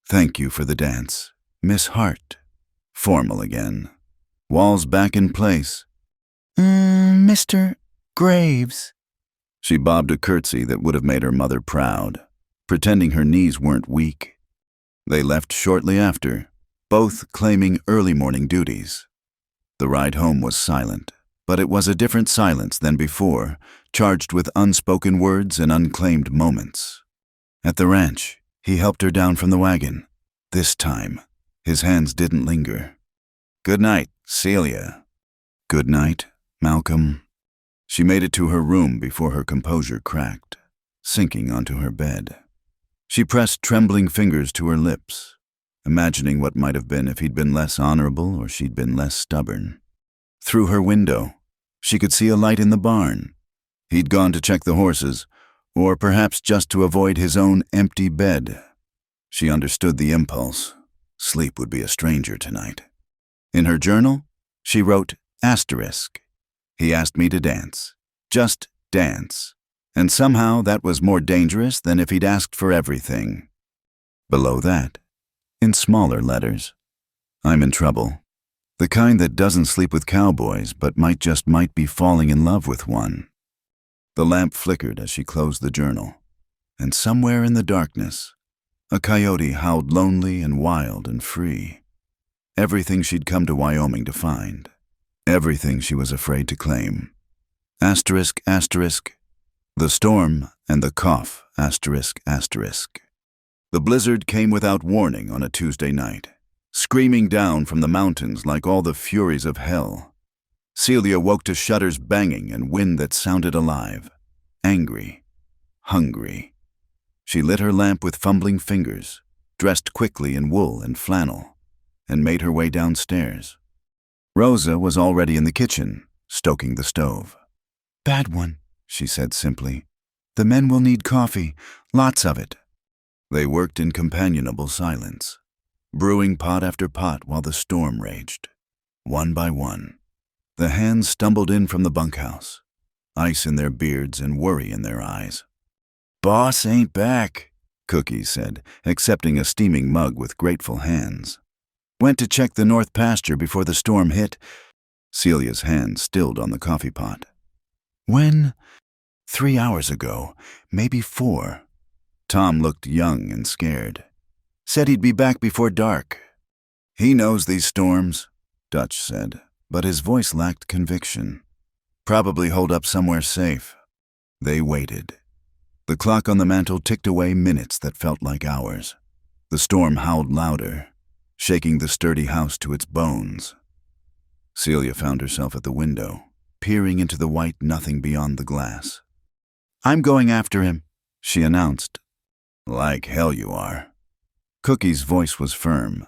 "Thank you for the dance, Miss Hart." Formal again. Walls back in place. Mr. Graves." She bobbed a curtsy that would have made her mother proud, pretending her knees weren't weak. They left shortly after, both claiming early morning duties. The ride home was silent, but it was a different silence than before, charged with unspoken words and unclaimed moments. At the ranch, he helped her down from the wagon. This time, his hands didn't linger. "Good night, Celia." "Good night, Malcolm." She made it to her room before her composure cracked, sinking onto her bed. She pressed trembling fingers to her lips, imagining what might have been if he'd been less honorable or she'd been less stubborn. Through her window, she could see a light in the barn. He'd gone to check the horses, or perhaps just to avoid his own empty bed. She understood the impulse. Sleep would be a stranger tonight. In her journal, she wrote asterisk. He asked me to dance. Just dance. And somehow that was more dangerous than if he'd asked for everything. Below that, in smaller letters, "I'm in trouble. The kind that doesn't sleep with cowboys but might be falling in love with one." The lamp flickered as she closed the journal, and somewhere in the darkness, a coyote howled lonely and wild and free. Everything she'd come to Wyoming to find. Everything she was afraid to claim. Asterisk, asterisk, The storm and the cough, asterisk, asterisk. The blizzard came without warning on a Tuesday night, screaming down from the mountains like all the furies of hell. Celia woke to shutters banging and wind that sounded alive, angry, hungry. She lit her lamp with fumbling fingers, dressed quickly in wool and flannel, and made her way downstairs. Rosa was already in the kitchen, stoking the stove. Bad one, She said simply. the men will need coffee, lots of it. They worked in companionable silence, brewing pot after pot while the storm raged. One by one, the hands stumbled in from the bunkhouse, ice in their beards and worry in their eyes. Boss ain't back, Cookie said, accepting a steaming mug with grateful hands. went to check the north pasture before the storm hit. Celia's hand stilled on the coffee pot. When? 3 hours ago, maybe 4. Tom looked young and scared. Said he'd be back before dark. He knows these storms, Dutch said, but his voice lacked conviction. Probably holed up somewhere safe. They waited. The clock on the mantel ticked away minutes that felt like hours. The storm howled louder, shaking the sturdy house to its bones. Celia found herself at the window, peering into the white nothing beyond the glass. I'm going after him, she announced. Like hell you are. Cookie's voice was firm.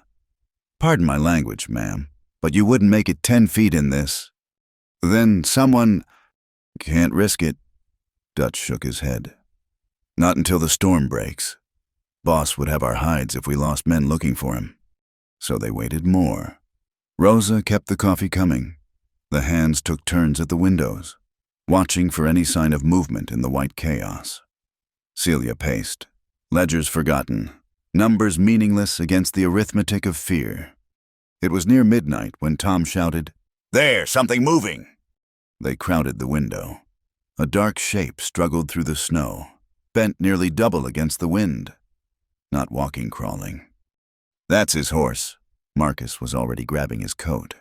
Pardon my language, ma'am, but you wouldn't make it 10 feet in this. Then someone... Can't risk it. Dutch shook his head. Not until the storm breaks. Boss would have our hides if we lost men looking for him. So they waited more. Rosa kept the coffee coming. The hands took turns at the windows, watching for any sign of movement in the white chaos. Celia paced, ledgers forgotten, numbers meaningless against the arithmetic of fear. It was near midnight when Tom shouted, "There, something moving!" They crowded the window. A dark shape struggled through the snow, bent nearly double against the wind. Not walking, crawling. That's his horse. Marcus was already grabbing his coat.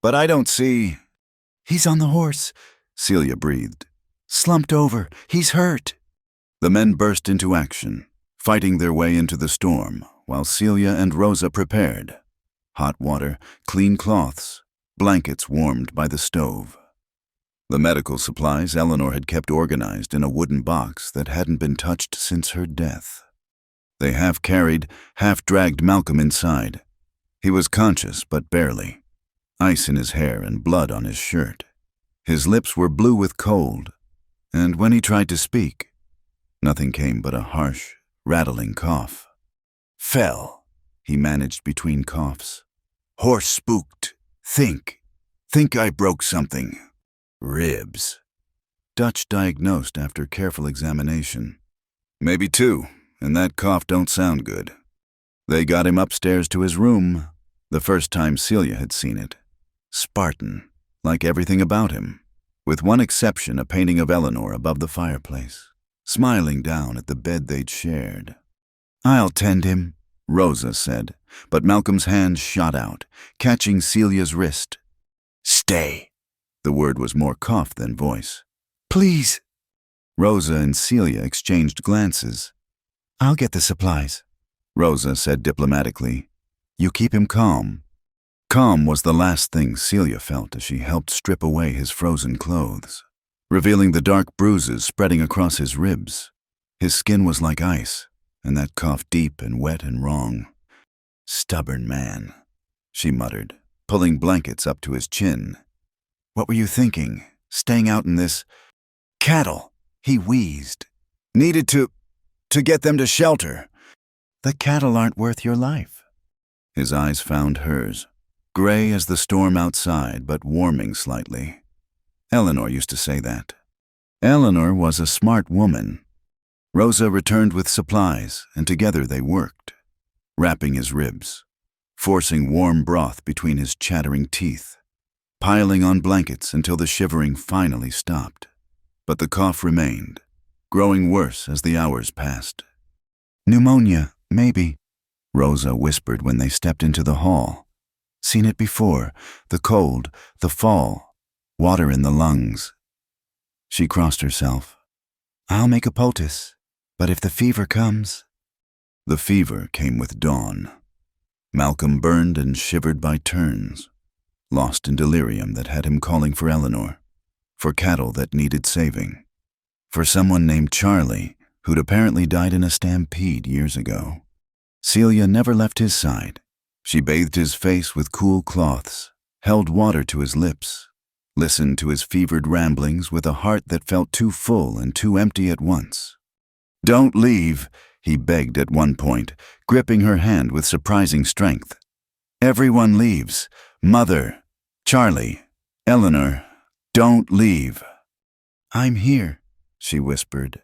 But I don't see... He's on the horse, Celia breathed. Slumped over. He's hurt. The men burst into action, fighting their way into the storm, while Celia and Rosa prepared. Hot water, clean cloths, blankets warmed by the stove. The medical supplies Eleanor had kept organized in a wooden box that hadn't been touched since her death. They half-carried, half-dragged Malcolm inside. He was conscious, but barely. Ice in his hair and blood on his shirt. His lips were blue with cold, and when he tried to speak, nothing came but a harsh, rattling cough. "Fell," he managed between coughs. "Horse spooked. Think I broke something. Ribs." Dutch diagnosed after careful examination. "Maybe 2, and that cough don't sound good." They got him upstairs to his room, the first time Celia had seen it. Spartan, like everything about him, with one exception, a painting of Eleanor above the fireplace, smiling down at the bed they'd shared. I'll tend him, Rosa said, but Malcolm's hand shot out, catching Celia's wrist. "Stay." The word was more cough than voice. Please. Rosa and Celia exchanged glances. I'll get the supplies, Rosa said diplomatically. "You keep him calm." Calm was the last thing Celia felt as she helped strip away his frozen clothes, revealing the dark bruises spreading across his ribs. His skin was like ice, and that cough deep and wet and wrong. "Stubborn man," she muttered, pulling blankets up to his chin. "What were you thinking, staying out in this cattle?" He wheezed. "Needed to get them to shelter." The cattle aren't worth your life. His eyes found hers, gray as the storm outside, but warming slightly. Eleanor used to say that. Eleanor was a smart woman. Rosa returned with supplies, and together they worked, wrapping his ribs, forcing warm broth between his chattering teeth, piling on blankets until the shivering finally stopped. But the cough remained, growing worse as the hours passed. Pneumonia, maybe, Rosa whispered when they stepped into the hall. Seen it before, the cold, the fall, water in the lungs. She crossed herself. I'll make a poultice, but if the fever comes... The fever came with dawn. Malcolm burned and shivered by turns, lost in delirium that had him calling for Eleanor, for cattle that needed saving, for someone named Charlie who'd apparently died in a stampede years ago. Celia never left his side. She bathed his face with cool cloths, held water to his lips, listened to his fevered ramblings with a heart that felt too full and too empty at once. "Don't leave," he begged at one point, gripping her hand with surprising strength. "Everyone leaves. Mother, Charlie, Eleanor, don't leave." "I'm here," she whispered.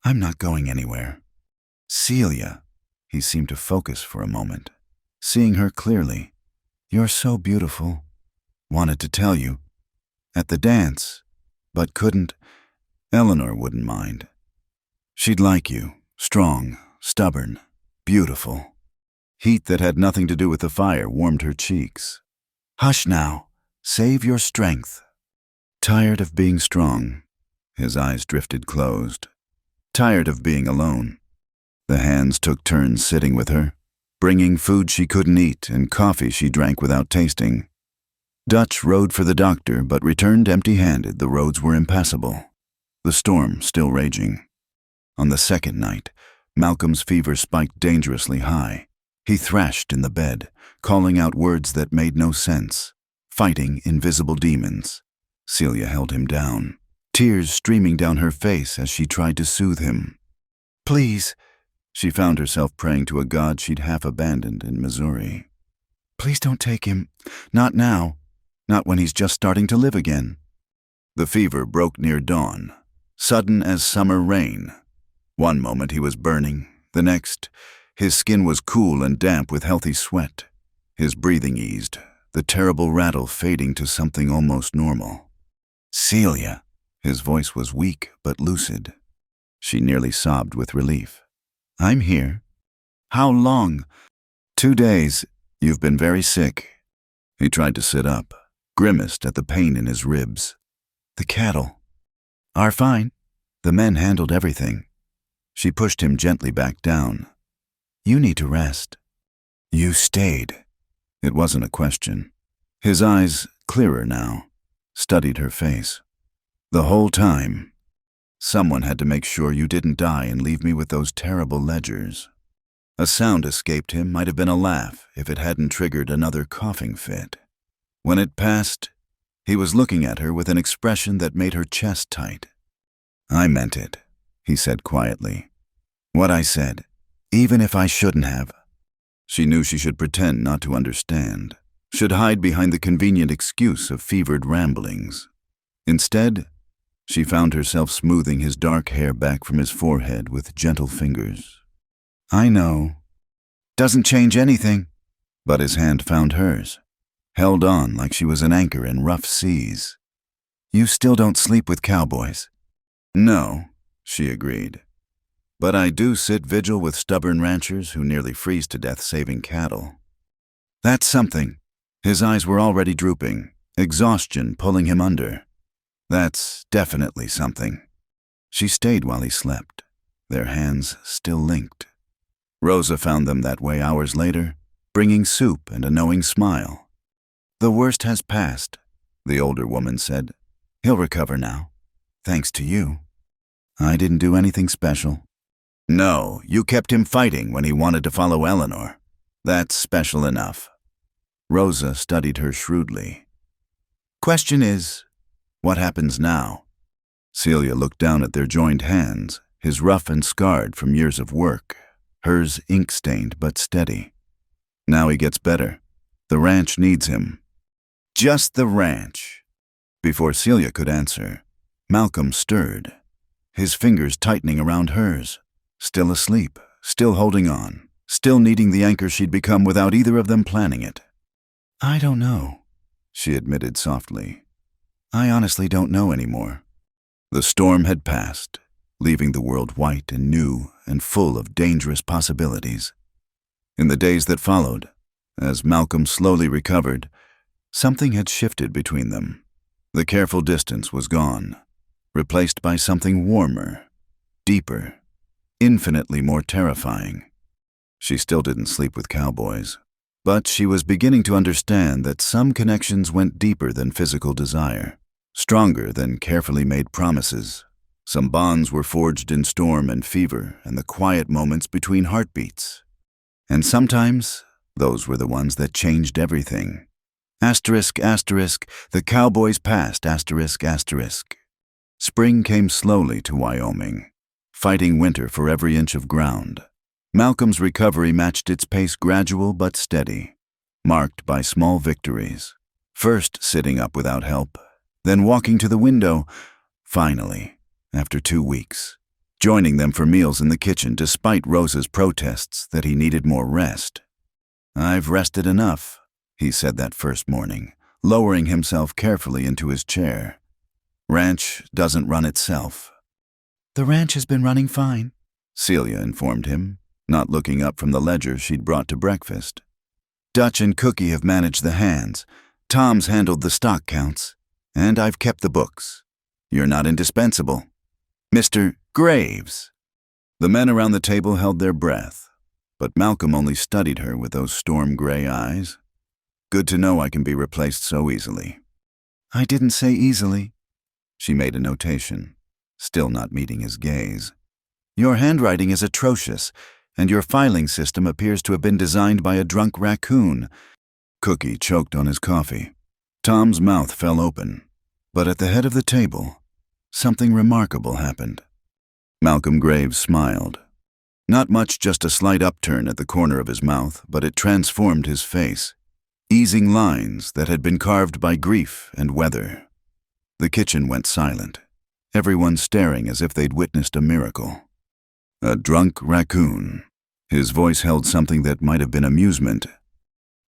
"I'm not going anywhere." "Celia," he seemed to focus for a moment, seeing her clearly. "You're so beautiful. Wanted to tell you. At the dance, but couldn't. Eleanor wouldn't mind. She'd like you, strong, stubborn, beautiful." Heat that had nothing to do with the fire warmed her cheeks. "Hush now. Save your strength." Tired of being strong, his eyes drifted closed. Tired of being alone. The hands took turns sitting with her, bringing food she couldn't eat and coffee she drank without tasting. Dutch rode for the doctor, but returned empty-handed. The roads were impassable, the storm still raging. On the second night, Malcolm's fever spiked dangerously high. He thrashed in the bed, calling out words that made no sense, fighting invisible demons. Celia held him down, tears streaming down her face as she tried to soothe him. "Please," she found herself praying to a god she'd half abandoned in Missouri. "Please don't take him. Not now. Not when he's just starting to live again." The fever broke near dawn, sudden as summer rain. One moment he was burning, the next, his skin was cool and damp with healthy sweat. His breathing eased, the terrible rattle fading to something almost normal. "Celia." His voice was weak but lucid. She nearly sobbed with relief. "I'm here." "How long?" "2 days. You've been very sick." He tried to sit up, grimaced at the pain in his ribs. "The cattle are fine. The men handled everything." She pushed him gently back down. "You need to rest." "You stayed." It wasn't a question. His eyes, clearer now, studied her face. "The whole time. Someone had to make sure you didn't die and leave me with those terrible ledgers." A sound escaped him, might have been a laugh if it hadn't triggered another coughing fit. When it passed, he was looking at her with an expression that made her chest tight. "I meant it," he said quietly. "What I said, even if I shouldn't have." She knew she should pretend not to understand, should hide behind the convenient excuse of fevered ramblings. Instead, she found herself smoothing his dark hair back from his forehead with gentle fingers. "I know. Doesn't change anything." But his hand found hers, held on like she was an anchor in rough seas. "You still don't sleep with cowboys." "No," she agreed. "But I do sit vigil with stubborn ranchers who nearly freeze to death saving cattle." "That's something." His eyes were already drooping, exhaustion pulling him under. "That's definitely something." She stayed while he slept, their hands still linked. Rosa found them that way hours later, bringing soup and a knowing smile. "The worst has passed," the older woman said. "He'll recover now, thanks to you." "I didn't do anything special." "No, you kept him fighting when he wanted to follow Eleanor. That's special enough." Rosa studied her shrewdly. "Question is, what happens now?" Celia looked down at their joined hands, his rough and scarred from years of work, hers ink-stained but steady. "Now he gets better. The ranch needs him." "Just the ranch." Before Celia could answer, Malcolm stirred, his fingers tightening around hers. Still asleep, still holding on, still needing the anchor she'd become without either of them planning it. "I don't know," she admitted softly. "I honestly don't know anymore." The storm had passed, leaving the world white and new and full of dangerous possibilities. In the days that followed, as Malcolm slowly recovered, something had shifted between them. The careful distance was gone, replaced by something warmer, deeper, infinitely more terrifying. She still didn't sleep with cowboys, but she was beginning to understand that some connections went deeper than physical desire, stronger than carefully made promises. Some bonds were forged in storm and fever and the quiet moments between heartbeats. And sometimes, those were the ones that changed everything. Asterisk, asterisk, the cowboys passed, asterisk, asterisk. Spring came slowly to Wyoming, fighting winter for every inch of ground. Malcolm's recovery matched its pace, gradual but steady, marked by small victories. First sitting up without help, then walking to the window, finally, after 2 weeks, joining them for meals in the kitchen despite Rosa's protests that he needed more rest. "I've rested enough," he said that first morning, lowering himself carefully into his chair. "Ranch doesn't run itself." The ranch has been running fine, Celia informed him, not looking up from the ledger she'd brought to breakfast. "Dutch and Cookie have managed the hands, Tom's handled the stock counts, and I've kept the books. You're not indispensable. Mr. Graves." The men around the table held their breath, but Malcolm only studied her with those storm-gray eyes. "Good to know I can be replaced so easily." "I didn't say easily." She made a notation, still not meeting his gaze. "Your handwriting is atrocious, and your filing system appears to have been designed by a drunk raccoon." Cookie choked on his coffee. Tom's mouth fell open, but at the head of the table, something remarkable happened. Malcolm Graves smiled. Not much, just a slight upturn at the corner of his mouth, but it transformed his face, easing lines that had been carved by grief and weather. The kitchen went silent, everyone staring as if they'd witnessed a miracle. "A drunk raccoon." His voice held something that might have been amusement.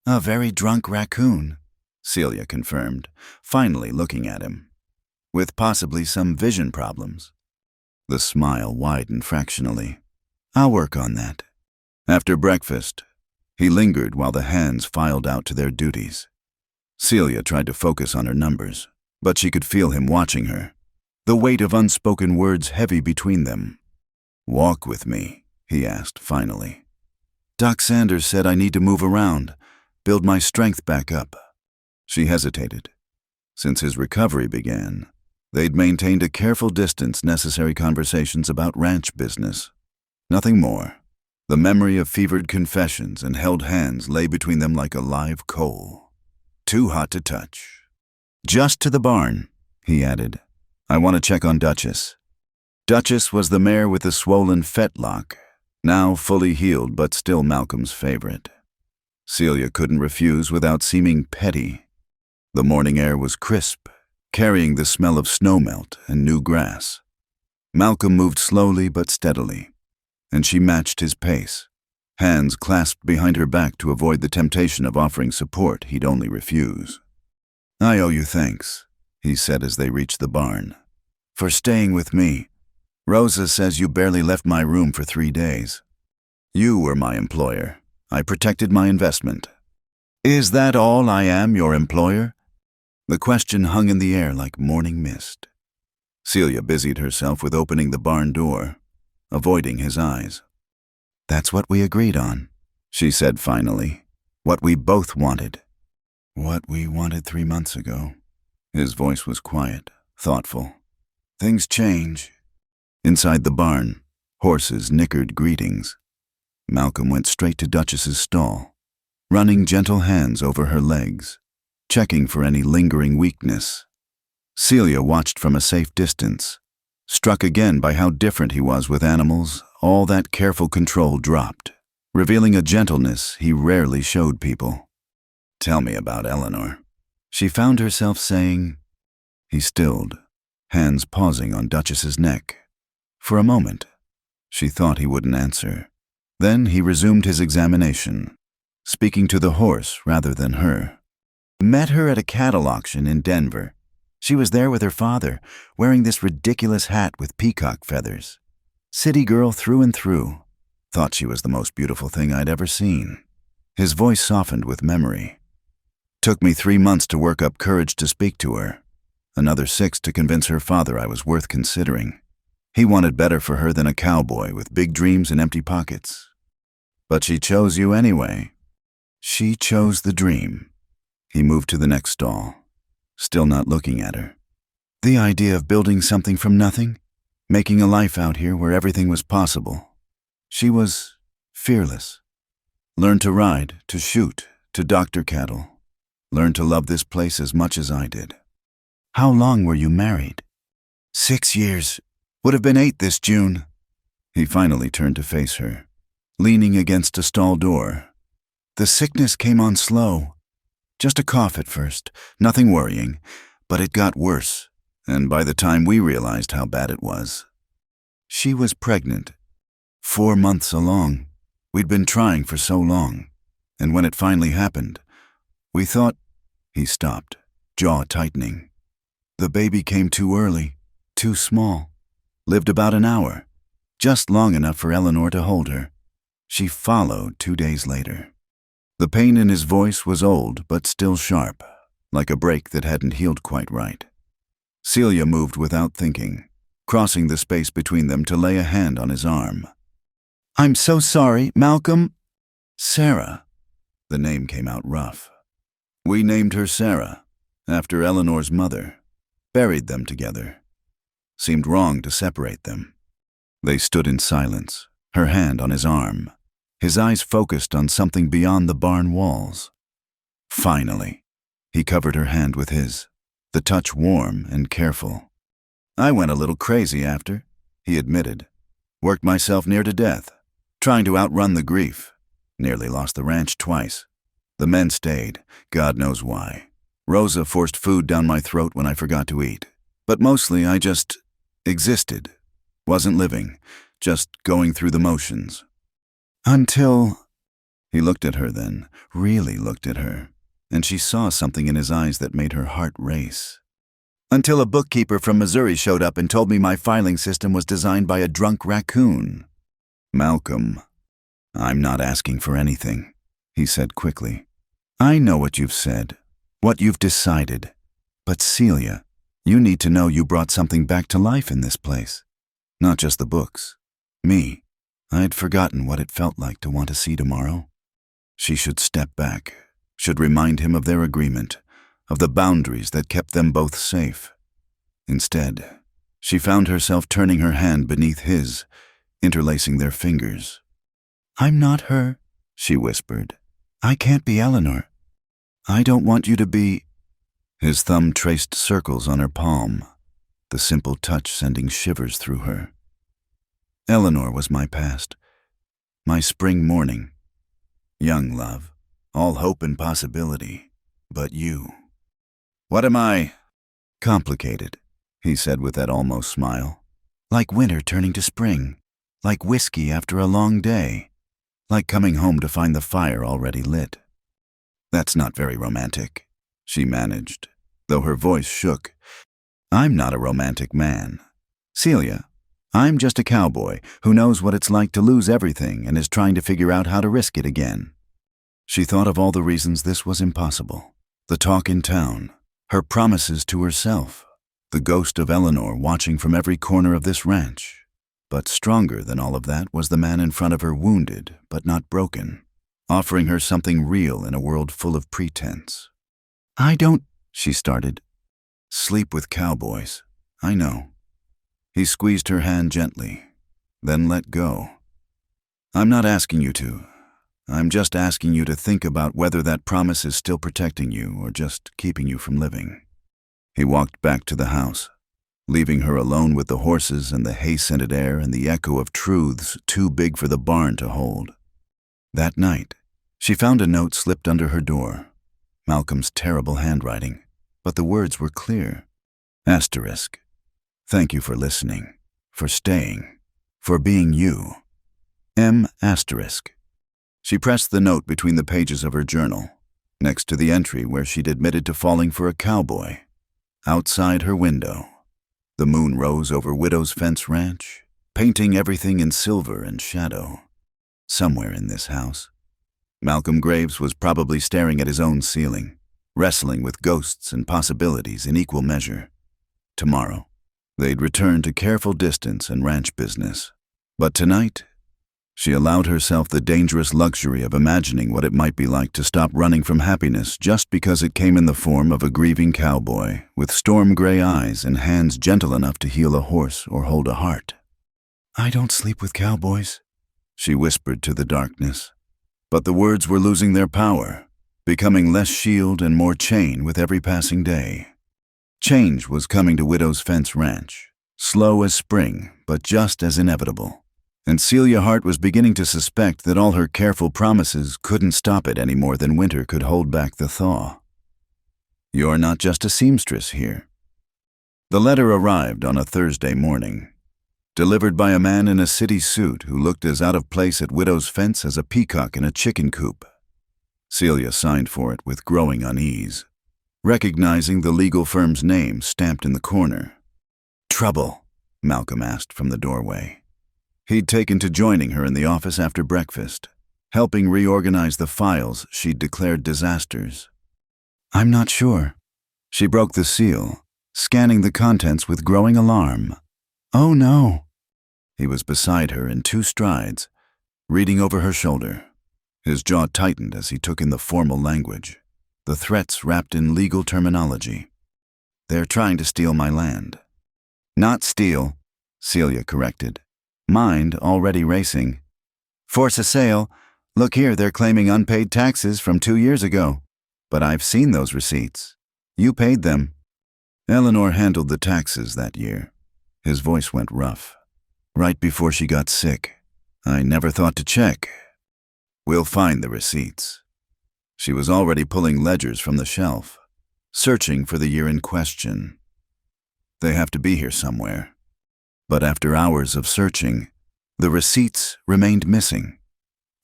"A very drunk raccoon," Celia confirmed, finally looking at him. "with possibly some vision problems." The smile widened fractionally. "I'll work on that." After breakfast, he lingered while the hands filed out to their duties. Celia tried to focus on her numbers, but she could feel him watching her, the weight of unspoken words heavy between them. "Walk with me," he asked finally. "Doc Sanders said I need to move around, build my strength back up." She hesitated. Since his recovery began, they'd maintained a careful distance, necessary conversations about ranch business. Nothing more. The memory of fevered confessions and held hands lay between them like a live coal. Too hot to touch. "Just to the barn," he added. "I want to check on Duchess." Duchess was the mare with the swollen fetlock, now fully healed but still Malcolm's favorite. Celia couldn't refuse without seeming petty. The morning air was crisp, carrying the smell of snowmelt and new grass. Malcolm moved slowly but steadily, and she matched his pace, hands clasped behind her back to avoid the temptation of offering support he'd only refuse. "I owe you thanks," he said as they reached the barn, "for staying with me. Rosa says you barely left my room for 3 days. You were my employer. I protected my investment." "Is that all I am, your employer?" The question hung in the air like morning mist. Celia busied herself with opening the barn door, avoiding his eyes. "That's what we agreed on," she said finally. "What we both wanted." "What we wanted 3 months ago." His voice was quiet, thoughtful. "Things change." Inside the barn, horses nickered greetings. Malcolm went straight to Duchess's stall, running gentle hands over her legs, checking for any lingering weakness. Celia watched from a safe distance, struck again by how different he was with animals. All that careful control dropped, revealing a gentleness he rarely showed people. "Tell me about Eleanor," she found herself saying. He stilled, hands pausing on Duchess's neck. For a moment, she thought he wouldn't answer. Then he resumed his examination, speaking to the horse rather than her. "Met her at a cattle auction in Denver. She was there with her father, wearing this ridiculous hat with peacock feathers. City girl through and through. Thought she was the most beautiful thing I'd ever seen." His voice softened with memory. "Took me 3 months to work up courage to speak to her. Another 6 to convince her father I was worth considering. He wanted better for her than a cowboy with big dreams and empty pockets. But she chose you anyway. She chose the dream. He moved to the next stall, still not looking at her. The idea of building something from nothing, making a life out here where everything was possible. She was fearless. Learned to ride, to shoot, to doctor cattle. Learned to love this place as much as I did. How long were you married? 6 years. Would have been 8 this June. He finally turned to face her, leaning against a stall door. The sickness came on slow. Just a cough at first, nothing worrying, but it got worse, and by the time we realized how bad it was, she was pregnant. 4 months along. We'd been trying for so long, and when it finally happened, we thought... He stopped, jaw tightening. The baby came too early, too small. Lived about an hour, just long enough for Eleanor to hold her. She followed 2 days later. The pain in his voice was old but still sharp, like a break that hadn't healed quite right. Celia moved without thinking, crossing the space between them to lay a hand on his arm. "I'm so sorry, Malcolm." "Sarah." The name came out rough. "We named her Sarah, after Eleanor's mother. Buried them together. Seemed wrong to separate them." They stood in silence, her hand on his arm, his eyes focused on something beyond the barn walls. Finally, he covered her hand with his, the touch warm and careful. "I went a little crazy after," he admitted. "Worked myself near to death, trying to outrun the grief. Nearly lost the ranch twice. The men stayed, God knows why. Rosa forced food down my throat when I forgot to eat. But mostly I just existed. Wasn't living, just going through the motions. Until..." He looked at her then, really looked at her, and she saw something in his eyes that made her heart race. "Until a bookkeeper from Missouri showed up and told me my filing system was designed by a drunk raccoon." "Malcolm, I'm not asking for anything," he said quickly. "I know what you've said, what you've decided. But Celia, you need to know you brought something back to life in this place. Not just the books. Me. I'd forgotten what it felt like to want to see tomorrow." She should step back, should remind him of their agreement, of the boundaries that kept them both safe. Instead, she found herself turning her hand beneath his, interlacing their fingers. "I'm not her," she whispered. "I can't be Eleanor. I don't want you to be..." His thumb traced circles on her palm, the simple touch sending shivers through her. "Eleanor was my past, my spring morning. Young love, all hope and possibility, but you." "What am I?" "Complicated," he said with that almost smile. "Like winter turning to spring, like whiskey after a long day, like coming home to find the fire already lit." "That's not very romantic," she managed, though her voice shook. "I'm not a romantic man. Celia, I'm just a cowboy who knows what it's like to lose everything and is trying to figure out how to risk it again." She thought of all the reasons this was impossible. The talk in town, her promises to herself, the ghost of Eleanor watching from every corner of this ranch. But stronger than all of that was the man in front of her, wounded but not broken, offering her something real in a world full of pretense. "I don't..." she started. "Sleep with cowboys. I know." He squeezed her hand gently, then let go. "I'm not asking you to. I'm just asking you to think about whether that promise is still protecting you or just keeping you from living." He walked back to the house, leaving her alone with the horses and the hay-scented air and the echo of truths too big for the barn to hold. That night, she found a note slipped under her door. Malcolm's terrible handwriting, but the words were clear. Asterisk. "Thank you for listening, for staying, for being you. M. Asterisk." She pressed the note between the pages of her journal, next to the entry where she'd admitted to falling for a cowboy. Outside her window, the moon rose over Widow's Fence Ranch, painting everything in silver and shadow. Somewhere in this house, Malcolm Graves was probably staring at his own ceiling, wrestling with ghosts and possibilities in equal measure. Tomorrow, They'd return to careful distance and ranch business. But tonight, she allowed herself the dangerous luxury of imagining what it might be like to stop running from happiness just because it came in the form of a grieving cowboy with storm-gray eyes and hands gentle enough to heal a horse or hold a heart. I don't sleep with cowboys, she whispered to the darkness. But the words were losing their power, becoming less shield and more chain with every passing day. Change was coming to Widow's Fence Ranch, slow as spring, but just as inevitable. And Celia Hart was beginning to suspect that all her careful promises couldn't stop it any more than winter could hold back the thaw. You're not just a seamstress here. The letter arrived on a Thursday morning, delivered by a man in a city suit who looked as out of place at Widow's Fence as a peacock in a chicken coop. Celia signed for it with growing unease, recognizing the legal firm's name stamped in the corner. "Trouble?" Malcolm asked from the doorway. He'd taken to joining her in the office after breakfast, helping reorganize the files she'd declared disasters. I'm not sure. She broke the seal, scanning the contents with growing alarm. Oh no. He was beside her in 2 strides, reading over her shoulder. His jaw tightened as he took in the formal language, the threats wrapped in legal terminology. "They're trying to steal my land." "Not steal," Celia corrected, mind already racing. "Force a sale. Look here, they're claiming unpaid taxes from 2 years ago. But I've seen those receipts. You paid them." Eleanor handled the taxes that year. His voice went rough. "Right before she got sick. I never thought to check. We'll find the receipts." She was already pulling ledgers from the shelf, searching for the year in question. They have to be here somewhere. But after hours of searching, the receipts remained missing.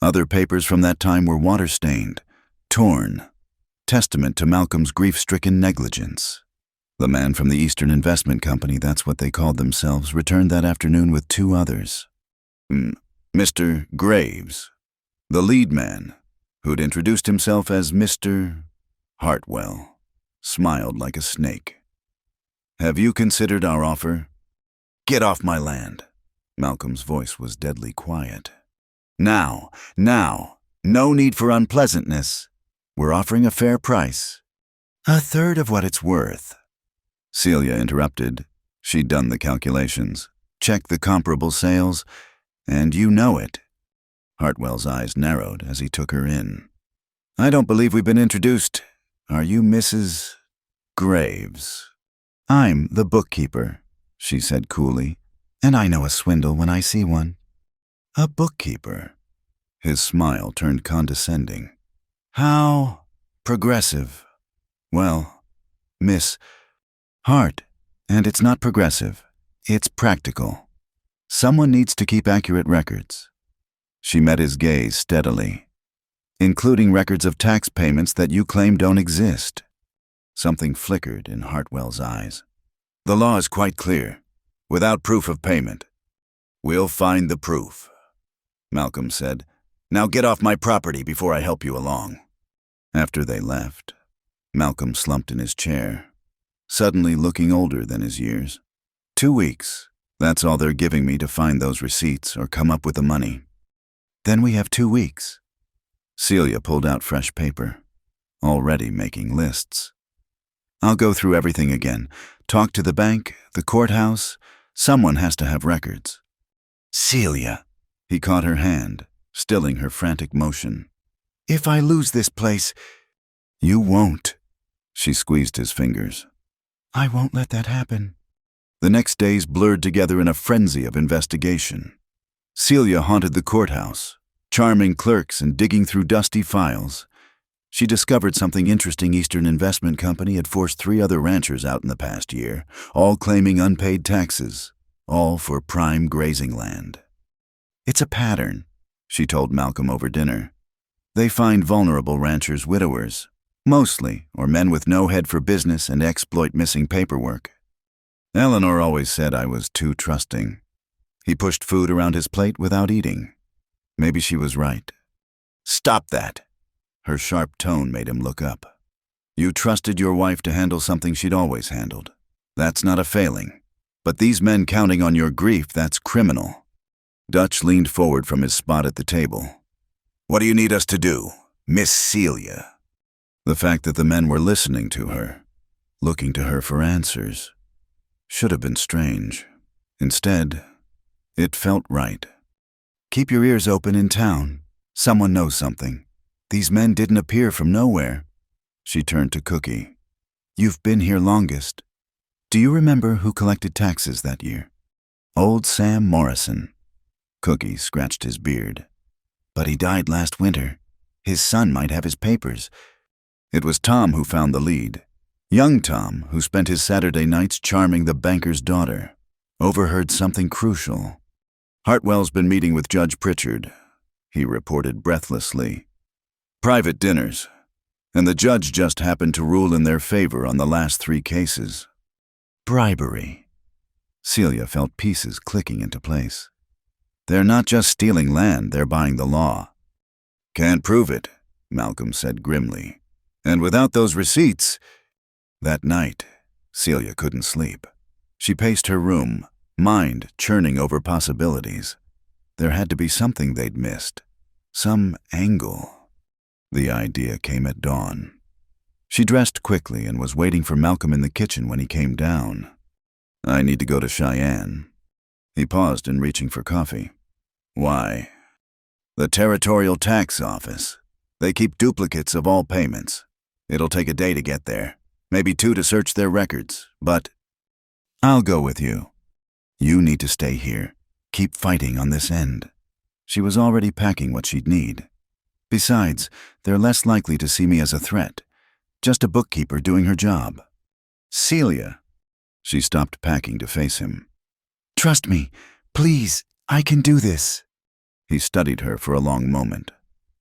Other papers from that time were water-stained, torn, testament to Malcolm's grief-stricken negligence. The man from the Eastern Investment Company, that's what they called themselves, returned that afternoon with 2 others. Mr. Graves, the lead man, who'd introduced himself as Mr. Hartwell, smiled like a snake. "Have you considered our offer?" "Get off my land." Malcolm's voice was deadly quiet. Now, no need for unpleasantness. We're offering a fair price." "A third of what it's worth." Celia interrupted. She'd done the calculations, checked the comparable sales, and you know it. Hartwell's eyes narrowed as he took her in. "I don't believe we've been introduced. Are you Mrs. Graves?" "I'm the bookkeeper," she said coolly, "and I know a swindle when I see one." "A bookkeeper?" His smile turned condescending. "How progressive." "Well, Miss Hart, and it's not progressive. It's practical. Someone needs to keep accurate records." She met his gaze steadily. "Including records of tax payments that you claim don't exist." Something flickered in Hartwell's eyes. "The law is quite clear. Without proof of payment." "We'll find the proof," Malcolm said. "Now get off my property before I help you along." After they left, Malcolm slumped in his chair, suddenly looking older than his years. 2 weeks. That's all they're giving me to find those receipts or come up with the money. "Then we have 2 weeks. Celia pulled out fresh paper, already making lists. "I'll go through everything again. Talk to the bank, the courthouse. Someone has to have records." "Celia." He caught her hand, stilling her frantic motion. "If I lose this place—" "You won't." She squeezed his fingers. "I won't let that happen." The next days blurred together in a frenzy of investigation. Celia haunted the courthouse, charming clerks and digging through dusty files. She discovered something interesting. Eastern Investment Company had forced 3 other ranchers out in the past year, all claiming unpaid taxes, all for prime grazing land. "It's a pattern," she told Malcolm over dinner. "They find vulnerable ranchers widowers, mostly, or men with no head for business and exploit missing paperwork. Eleanor always said I was too trusting." He pushed food around his plate without eating. Maybe she was right. "Stop that." Her sharp tone made him look up. "You trusted your wife to handle something she'd always handled. That's not a failing. But these men counting on your grief, that's criminal. Dutch leaned forward from his spot at the table. What do you need us to do, Miss Celia? The fact that the men were listening to her, looking to her for answers, should have been strange. Instead, it felt right. Keep your ears open in town. Someone knows something. These men didn't appear from nowhere. She turned to Cookie. You've been here longest. Do you remember who collected taxes that year? Old Sam Morrison. Cookie scratched his beard. But he died last winter. His son might have his papers. It was Tom who found the lead. Young Tom, who spent his Saturday nights charming the banker's daughter, overheard something crucial. Hartwell's been meeting with Judge Pritchard, he reported breathlessly. Private dinners, and the judge just happened to rule in their favor on the last 3 cases. Bribery. Celia felt pieces clicking into place. They're not just stealing land, they're buying the law. Can't prove it, Malcolm said grimly. And without those receipts... That night, Celia couldn't sleep. She paced her room, mind churning over possibilities. There had to be something they'd missed. Some angle. The idea came at dawn. She dressed quickly and was waiting for Malcolm in the kitchen when he came down. I need to go to Cheyenne. He paused in reaching for coffee. Why? The Territorial Tax Office. They keep duplicates of all payments. It'll take a day to get there, maybe 2 to search their records, but I'll go with you. You need to stay here. Keep fighting on this end. She was already packing what she'd need. Besides, they're less likely to see me as a threat. Just a bookkeeper doing her job. Celia. She stopped packing to face him. Trust me. Please, I can do this. He studied her for a long moment,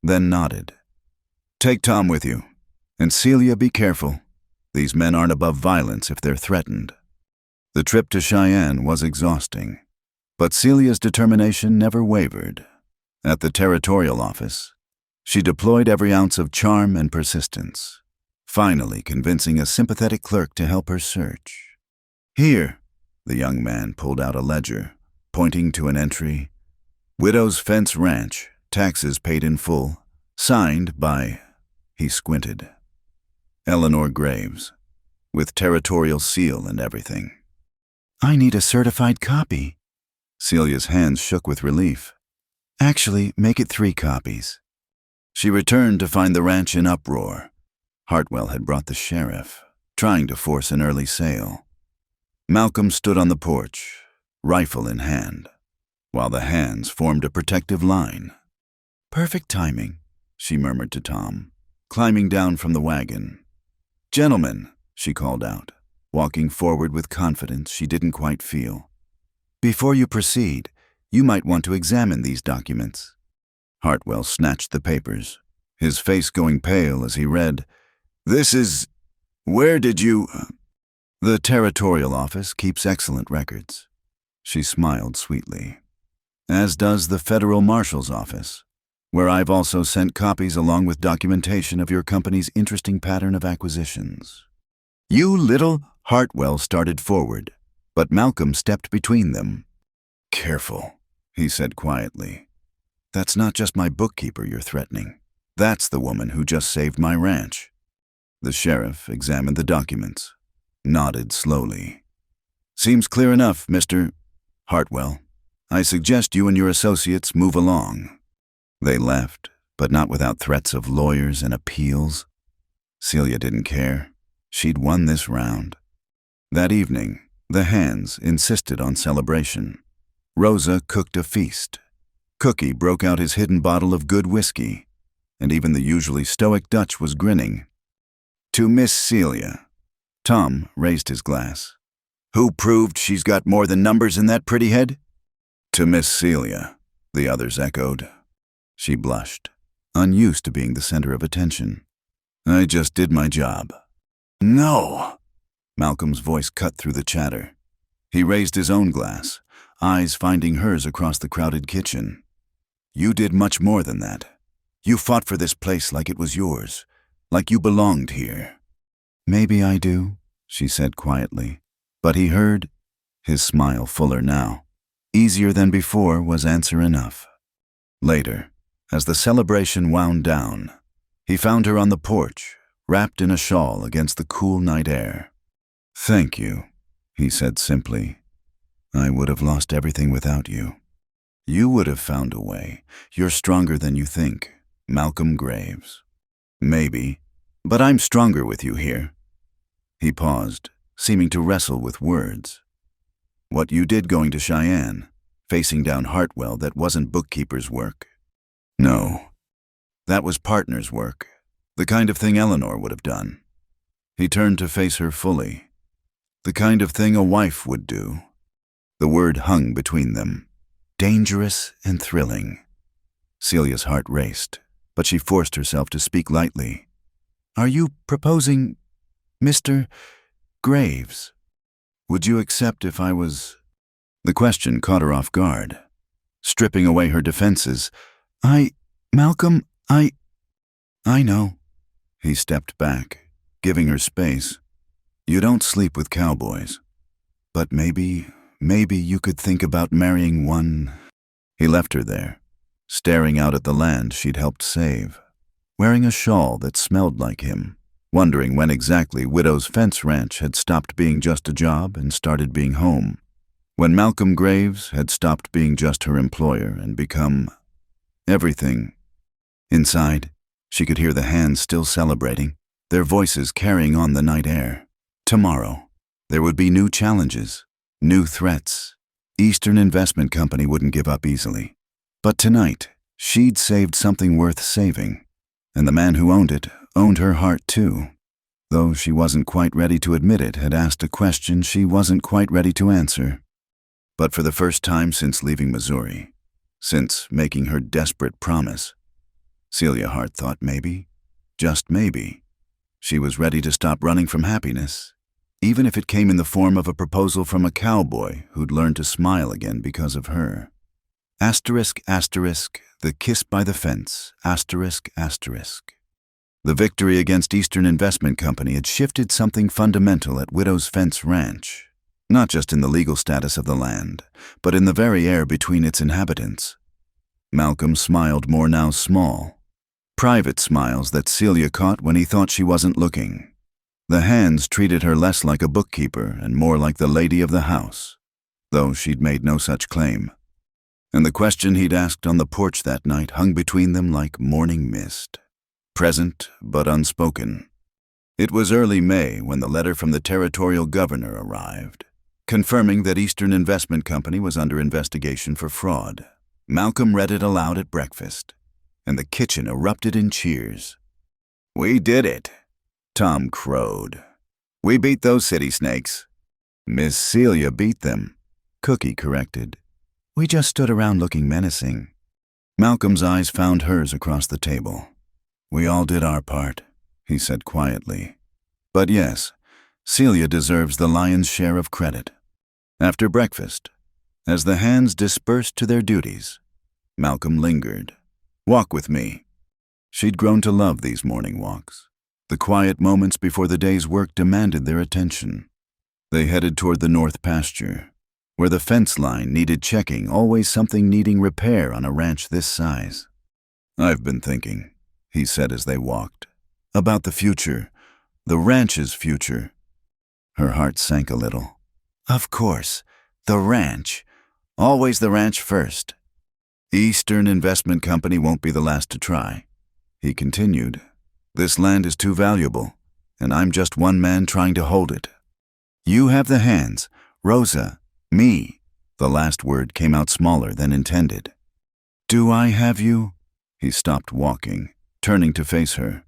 then nodded. Take Tom with you. And Celia, be careful. These men aren't above violence if they're threatened. The trip to Cheyenne was exhausting, but Celia's determination never wavered. At the Territorial Office, she deployed every ounce of charm and persistence, finally convincing a sympathetic clerk to help her search. Here, the young man pulled out a ledger, pointing to an entry. Widow's Fence Ranch, taxes paid in full, signed by, he squinted, Eleanor Graves, with territorial seal and everything. I need a certified copy. Celia's hands shook with relief. Actually, make it 3 copies. She returned to find the ranch in uproar. Hartwell had brought the sheriff, trying to force an early sale. Malcolm stood on the porch, rifle in hand, while the hands formed a protective line. Perfect timing, she murmured to Tom, climbing down from the wagon. Gentlemen, she called out, walking forward with confidence she didn't quite feel. Before you proceed, you might want to examine these documents. Hartwell snatched the papers, his face going pale as he read, This is... Where did you... The Territorial Office keeps excellent records. She smiled sweetly. As does the Federal Marshal's Office, where I've also sent copies along with documentation of your company's interesting pattern of acquisitions. You little... Hartwell started forward, but Malcolm stepped between them. Careful, he said quietly. That's not just my bookkeeper you're threatening. That's the woman who just saved my ranch. The sheriff examined the documents, nodded slowly. Seems clear enough, Mr. Hartwell. I suggest you and your associates move along. They left, but not without threats of lawyers and appeals. Celia didn't care. She'd won this round. That evening, the hands insisted on celebration. Rosa cooked a feast. Cookie broke out his hidden bottle of good whiskey, and even the usually stoic Dutch was grinning. To Miss Celia, Tom raised his glass. Who proved she's got more than numbers in that pretty head? To Miss Celia, the others echoed. She blushed, unused to being the center of attention. I just did my job. No! Malcolm's voice cut through the chatter. He raised his own glass, eyes finding hers across the crowded kitchen. You did much more than that. You fought for this place like it was yours, like you belonged here. Maybe I do, she said quietly, but he heard, his smile fuller now. Easier than before was answer enough. Later, as the celebration wound down, he found her on the porch, wrapped in a shawl against the cool night air. "Thank you," he said simply. "I would have lost everything without you." "You would have found a way. You're stronger than you think, Malcolm Graves." "Maybe, but I'm stronger with you here." He paused, seeming to wrestle with words. "What you did going to Cheyenne, facing down Hartwell, that wasn't bookkeeper's work." "No, that was partner's work, the kind of thing Eleanor would have done." He turned to face her fully. "The kind of thing a wife would do." The word hung between them, dangerous and thrilling. Celia's heart raced, but she forced herself to speak lightly. "Are you proposing, Mr. Graves? Would you accept if I was—" The question caught her off guard, stripping away her defenses. Malcolm, I know." He stepped back, giving her space. "You don't sleep with cowboys. But maybe you could think about marrying one." He left her there, staring out at the land she'd helped save, wearing a shawl that smelled like him, wondering when exactly Widow's Fence Ranch had stopped being just a job and started being home, when Malcolm Graves had stopped being just her employer and become everything. Inside, she could hear the hands still celebrating, their voices carrying on the night air. Tomorrow, there would be new challenges, new threats. Eastern Investment Company wouldn't give up easily. But tonight, she'd saved something worth saving, and the man who owned it owned her heart too. Though she wasn't quite ready to admit it, had asked a question she wasn't quite ready to answer. But for the first time since leaving Missouri, since making her desperate promise, Celia Hart thought maybe, just maybe, she was ready to stop running from happiness, even if it came in the form of a proposal from a cowboy who'd learned to smile again because of her. Asterisk, asterisk, the kiss by the fence, asterisk, asterisk. The victory against Eastern Investment Company had shifted something fundamental at Widow's Fence Ranch, not just in the legal status of the land, but in the very air between its inhabitants. Malcolm smiled more now, small, private smiles that Celia caught when he thought she wasn't looking. The hands treated her less like a bookkeeper and more like the lady of the house, though she'd made no such claim. And the question he'd asked on the porch that night hung between them like morning mist, present but unspoken. It was early May when the letter from the territorial governor arrived, confirming that Eastern Investment Company was under investigation for fraud. Malcolm read it aloud at breakfast, and the kitchen erupted in cheers. "We did it," Tom crowed. "We beat those city snakes." "Miss Celia beat them," Cookie corrected. "We just stood around looking menacing." Malcolm's eyes found hers across the table. "We all did our part," he said quietly. "But yes, Celia deserves the lion's share of credit." After breakfast, as the hands dispersed to their duties, Malcolm lingered. "Walk with me." She'd grown to love these morning walks, the quiet moments before the day's work demanded their attention. They headed toward the north pasture, where the fence line needed checking, always something needing repair on a ranch this size. "I've been thinking," he said as they walked, "about the future, the ranch's future." Her heart sank a little. Of course, the ranch. Always the ranch first. "Eastern Investment Company won't be the last to try," he continued. "This land is too valuable, and I'm just one man trying to hold it. You have the hands, Rosa, me." The last word came out smaller than intended. "Do I have you?" He stopped walking, turning to face her.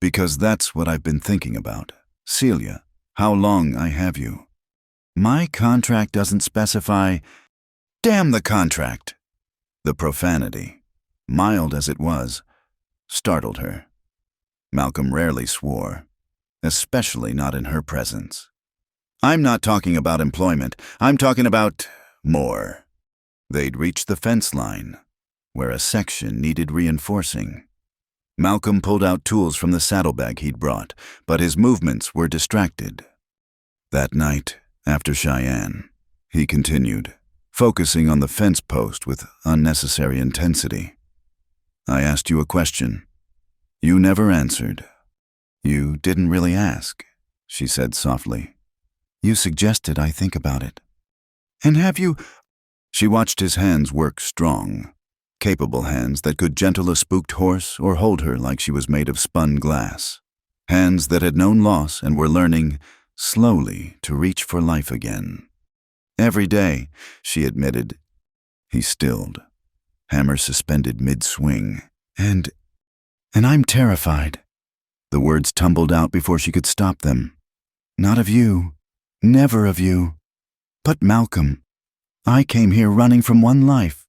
"Because that's what I've been thinking about, Celia, how long I have you." "My contract doesn't specify—" "Damn the contract!" The profanity, mild as it was, startled her. Malcolm rarely swore, especially not in her presence. "I'm not talking about employment. I'm talking about more." They'd reached the fence line, where a section needed reinforcing. Malcolm pulled out tools from the saddlebag he'd brought, but his movements were distracted. That night, after Cheyenne, he continued, focusing on the fence post with unnecessary intensity. I asked you a question. You never answered. You didn't really ask, she said softly. You suggested I think about it. And have you? She watched his hands work strong, capable hands that could gentle a spooked horse or hold her like she was made of spun glass. Hands that had known loss and were learning, slowly, to reach for life again. Every day, she admitted. He stilled, hammer suspended mid-swing. And I'm terrified. The words tumbled out before she could stop them. Not of you. Never of you. But Malcolm, I came here running from one life.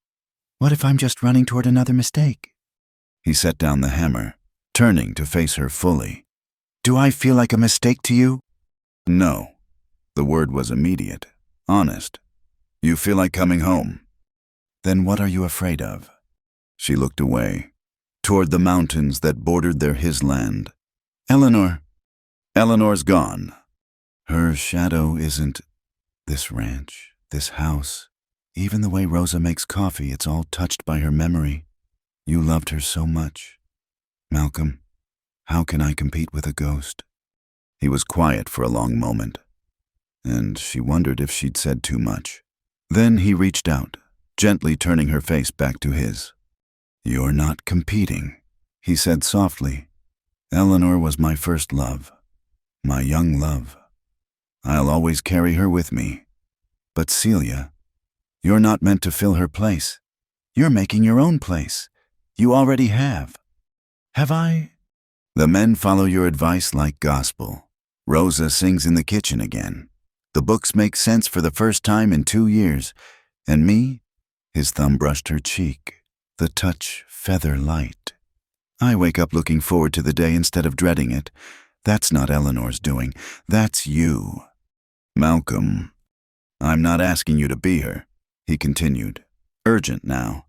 What if I'm just running toward another mistake? He set down the hammer, turning to face her fully. Do I feel like a mistake to you? No. The word was immediate, honest. You feel like coming home. Then what are you afraid of? She looked away, toward the mountains that bordered their his land. Eleanor's gone. Her shadow isn't this ranch, this house. Even the way Rosa makes coffee, it's all touched by her memory. You loved her so much. Malcolm, how can I compete with a ghost? He was quiet for a long moment, and she wondered if she'd said too much. Then he reached out, gently turning her face back to his. You're not competing, he said softly. Eleanor was my first love, my young love. I'll always carry her with me. But Celia, you're not meant to fill her place. You're making your own place. You already have. Have I? The men follow your advice like gospel. Rosa sings in the kitchen again. The books make sense for the first time in 2 years. And me? His thumb brushed her cheek, the touch feather light. I wake up looking forward to the day instead of dreading it. That's not Eleanor's doing. That's you. Malcolm, I'm not asking you to be her, he continued, urgent now.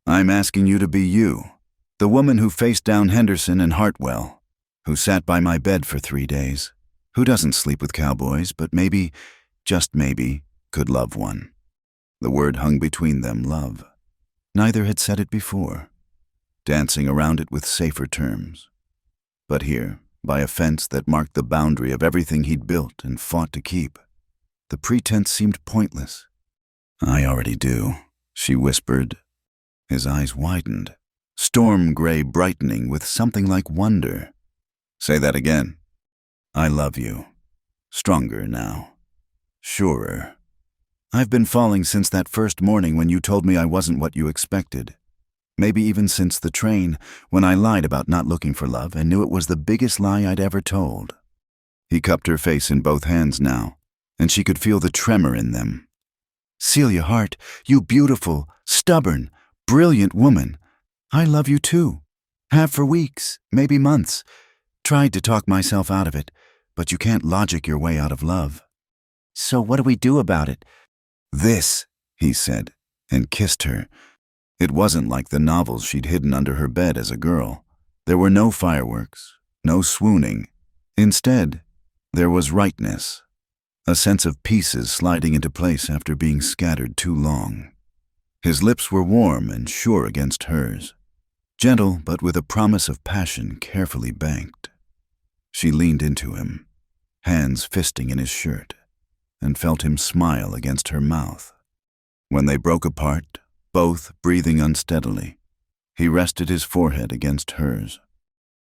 I'm asking you to be you, the woman who faced down Henderson and Hartwell, who sat by my bed for 3 days, who doesn't sleep with cowboys, but maybe, just maybe, could love one. The word hung between them, love. Neither had said it before, dancing around it with safer terms. But here, by a fence that marked the boundary of everything he'd built and fought to keep, the pretense seemed pointless. I already do, she whispered. His eyes widened, storm gray brightening with something like wonder. Say that again. I love you. Stronger now. Surer. I've been falling since that first morning when you told me I wasn't what you expected. Maybe even since the train, when I lied about not looking for love and knew it was the biggest lie I'd ever told. He cupped her face in both hands now, and she could feel the tremor in them. Celia Hart, you beautiful, stubborn, brilliant woman. I love you too. Have for weeks, maybe months. Tried to talk myself out of it, but you can't logic your way out of love. So what do we do about it? This, he said, and kissed her. It wasn't like the novels she'd hidden under her bed as a girl. There were no fireworks, no swooning. Instead, there was rightness, a sense of pieces sliding into place after being scattered too long. His lips were warm and sure against hers, gentle but with a promise of passion carefully banked. She leaned into him, hands fisting in his shirt, and felt him smile against her mouth. When they broke apart, both breathing unsteadily, he rested his forehead against hers.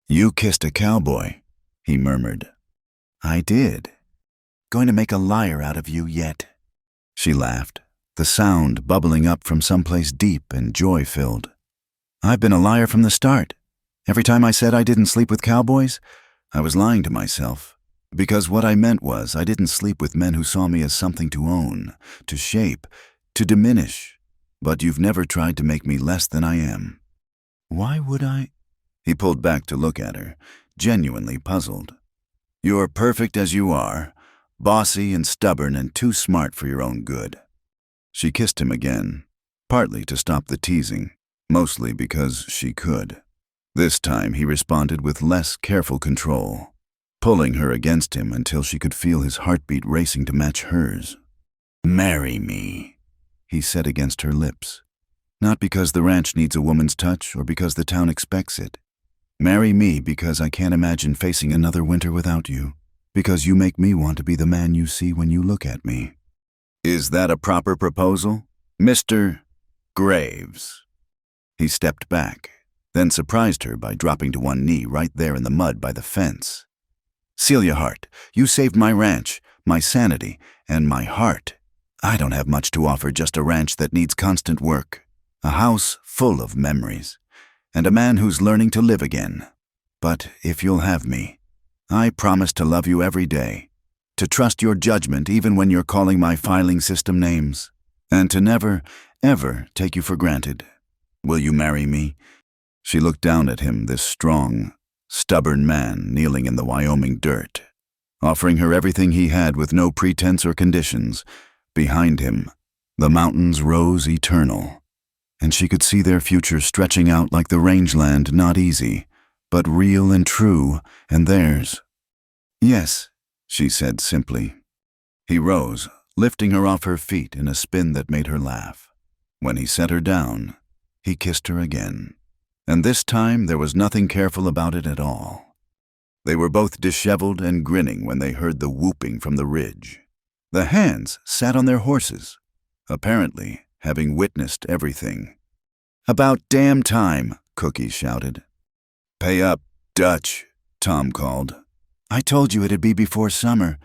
You kissed a cowboy, he murmured. I did. Going to make a liar out of you yet. She laughed, the sound bubbling up from someplace deep and joy-filled. I've been a liar from the start. Every time I said I didn't sleep with cowboys, I was lying to myself. Because what I meant was I didn't sleep with men who saw me as something to own, to shape, to diminish. But you've never tried to make me less than I am. Why would I? He pulled back to look at her, genuinely puzzled. You're perfect as you are, bossy and stubborn and too smart for your own good. She kissed him again, partly to stop the teasing, mostly because she could. This time he responded with less careful control, pulling her against him until she could feel his heartbeat racing to match hers. "Marry me," he said against her lips. "Not because the ranch needs a woman's touch or because the town expects it. Marry me because I can't imagine facing another winter without you, because you make me want to be the man you see when you look at me." Is that a proper proposal, Mr. Graves? He stepped back, then surprised her by dropping to one knee right there in the mud by the fence. "Celia Hart, you saved my ranch, my sanity, and my heart. I don't have much to offer, just a ranch that needs constant work, a house full of memories, and a man who's learning to live again. But if you'll have me, I promise to love you every day, to trust your judgment even when you're calling my filing system names, and to never, ever take you for granted. Will you marry me?" She looked down at him, this strong, stubborn man kneeling in the Wyoming dirt, offering her everything he had with no pretense or conditions. Behind him, the mountains rose eternal, and she could see their future stretching out like the rangeland, not easy, but real and true, and theirs. "Yes," she said simply. He rose, lifting her off her feet in a spin that made her laugh. When he set her down, he kissed her again, and this time there was nothing careful about it at all. They were both disheveled and grinning when they heard the whooping from the ridge. The hands sat on their horses, apparently having witnessed everything. "About damn time," Cookie shouted. "Pay up, Dutch," Tom called. "I told you it'd be before summer."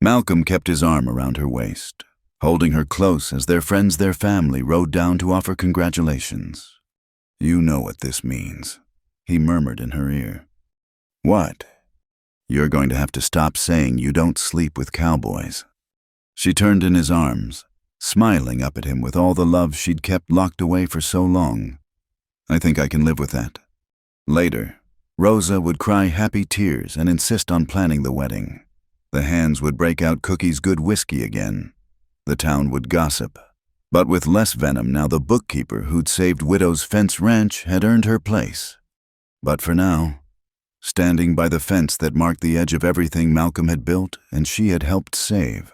Malcolm kept his arm around her waist, holding her close as their friends, their family, rode down to offer congratulations. "You know what this means," he murmured in her ear. "What?" "You're going to have to stop saying you don't sleep with cowboys." She turned in his arms, smiling up at him with all the love she'd kept locked away for so long. "I think I can live with that." Later, Rosa would cry happy tears and insist on planning the wedding. The hands would break out Cookie's good whiskey again. The town would gossip. But with less venom now, the bookkeeper who'd saved Widow's Fence Ranch had earned her place. But for now, standing by the fence that marked the edge of everything Malcolm had built and she had helped save,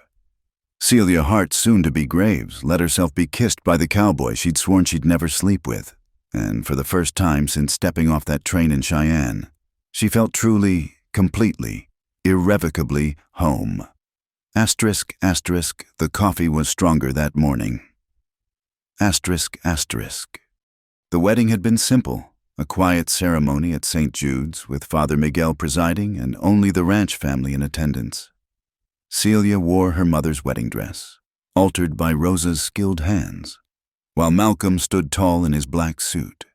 Celia Hart, soon to be Graves, let herself be kissed by the cowboy she'd sworn she'd never sleep with. And for the first time since stepping off that train in Cheyenne, she felt truly, completely, irrevocably home. Asterisk, asterisk, the coffee was stronger that morning. Asterisk, asterisk. The wedding had been simple, a quiet ceremony at St. Jude's with Father Miguel presiding and only the ranch family in attendance. Celia wore her mother's wedding dress, altered by Rosa's skilled hands, while Malcolm stood tall in his black suit,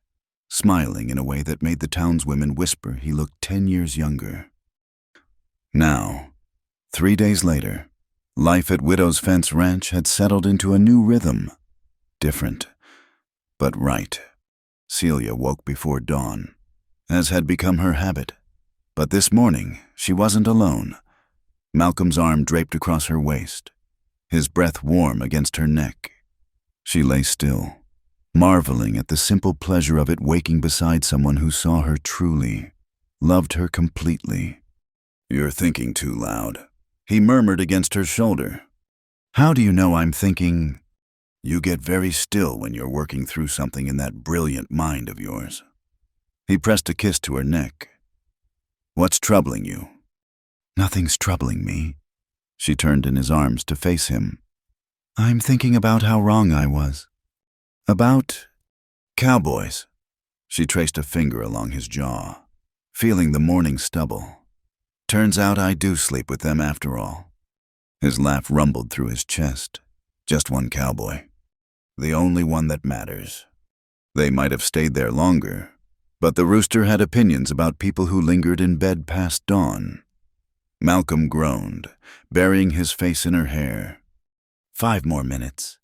smiling in a way that made the townswomen whisper he looked 10 years younger. Now, 3 days later, life at Widow's Fence Ranch had settled into a new rhythm. Different, but right. Celia woke before dawn, as had become her habit. But this morning, she wasn't alone. Malcolm's arm draped across her waist, his breath warm against her neck. She lay still, marveling at the simple pleasure of it, waking beside someone who saw her truly, loved her completely. "You're thinking too loud," he murmured against her shoulder. "How do you know I'm thinking?" "You get very still when you're working through something in that brilliant mind of yours." He pressed a kiss to her neck. "What's troubling you?" "Nothing's troubling me." She turned in his arms to face him. "I'm thinking about how wrong I was. About cowboys." She traced a finger along his jaw, feeling the morning stubble. "Turns out I do sleep with them after all." His laugh rumbled through his chest. "Just one cowboy. The only one that matters." They might have stayed there longer, but the rooster had opinions about people who lingered in bed past dawn. Malcolm groaned, burying his face in her hair. 5 more minutes.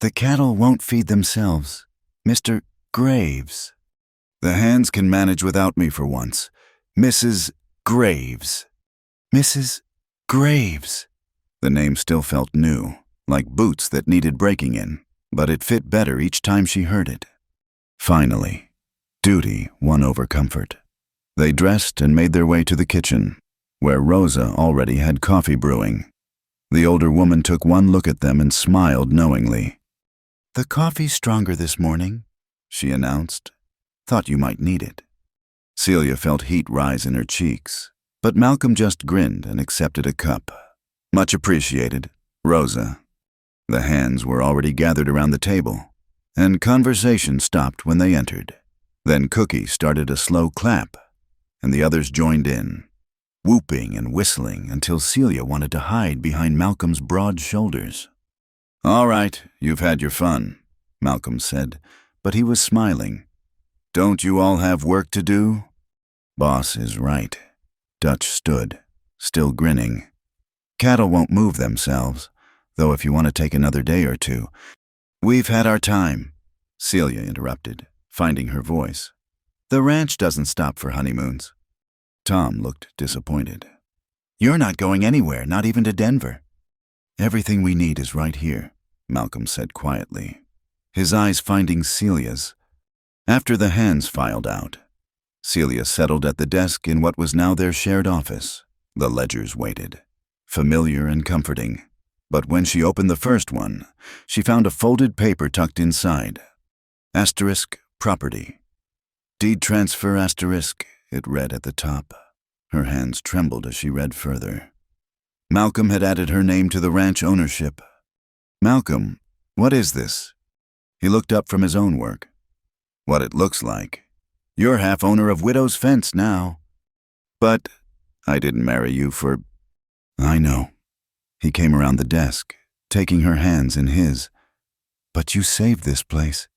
"The cattle won't feed themselves, Mr. Graves." "The hands can manage without me for once. Mrs. Graves." "Mrs. Graves." The name still felt new, like boots that needed breaking in, but it fit better each time she heard it. Finally, duty won over comfort. They dressed and made their way to the kitchen, where Rosa already had coffee brewing. The older woman took one look at them and smiled knowingly. "The coffee's stronger this morning," she announced. "Thought you might need it." Celia felt heat rise in her cheeks, but Malcolm just grinned and accepted a cup. "Much appreciated, Rosa." The hands were already gathered around the table, and conversation stopped when they entered. Then Cookie started a slow clap, and the others joined in, whooping and whistling until Celia wanted to hide behind Malcolm's broad shoulders. "All right, you've had your fun," Malcolm said, but he was smiling. "Don't you all have work to do?" "Boss is right." Dutch stood, still grinning. "Cattle won't move themselves, though if you want to take another day or two—" "We've had our time," Celia interrupted, finding her voice. "The ranch doesn't stop for honeymoons." Tom looked disappointed. "You're not going anywhere, not even to Denver." "Everything we need is right here," Malcolm said quietly, his eyes finding Celia's. After the hands filed out, Celia settled at the desk in what was now their shared office. The ledgers waited, familiar and comforting. But when she opened the first one, she found a folded paper tucked inside. Asterisk property. Deed transfer asterisk, it read at the top. Her hands trembled as she read further. Malcolm had added her name to the ranch ownership. "Malcolm, what is this?" He looked up from his own work. "What it looks like. You're half owner of Widow's Fence now." "But I didn't marry you for—" "I know." He came around the desk, taking her hands in his. "But you saved this place.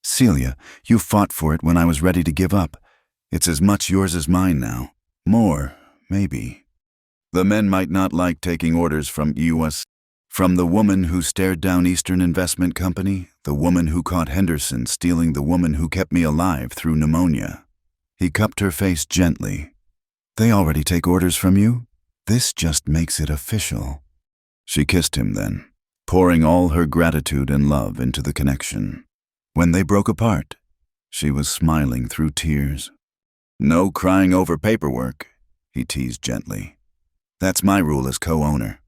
Celia, you fought for it when I was ready to give up. It's as much yours as mine now. More, maybe." "The men might not like taking orders from U.S. From the woman who stared down Eastern Investment Company, the woman who caught Henderson stealing the woman who kept me alive through pneumonia." He cupped her face gently. "They already take orders from you? This just makes it official." She kissed him then, pouring all her gratitude and love into the connection. When they broke apart, she was smiling through tears. "No crying over paperwork," he teased gently. "That's my rule as co-owner."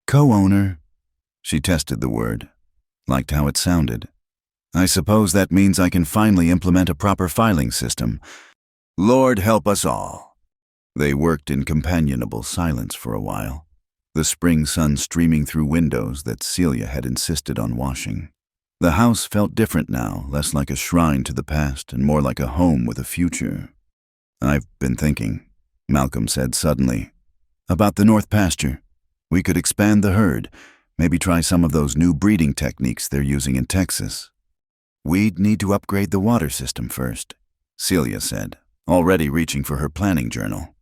"Co-owner?" She tested the word, liked how it sounded. "I suppose that means I can finally implement a proper filing system. Lord help us all." They worked in companionable silence for a while, the spring sun streaming through windows that Celia had insisted on washing. The house felt different now, less like a shrine to the past and more like a home with a future. "I've been thinking," Malcolm said suddenly, "about the North Pasture. We could expand the herd, maybe try some of those new breeding techniques they're using in Texas." "We'd need to upgrade the water system first," Celia said, already reaching for her planning journal.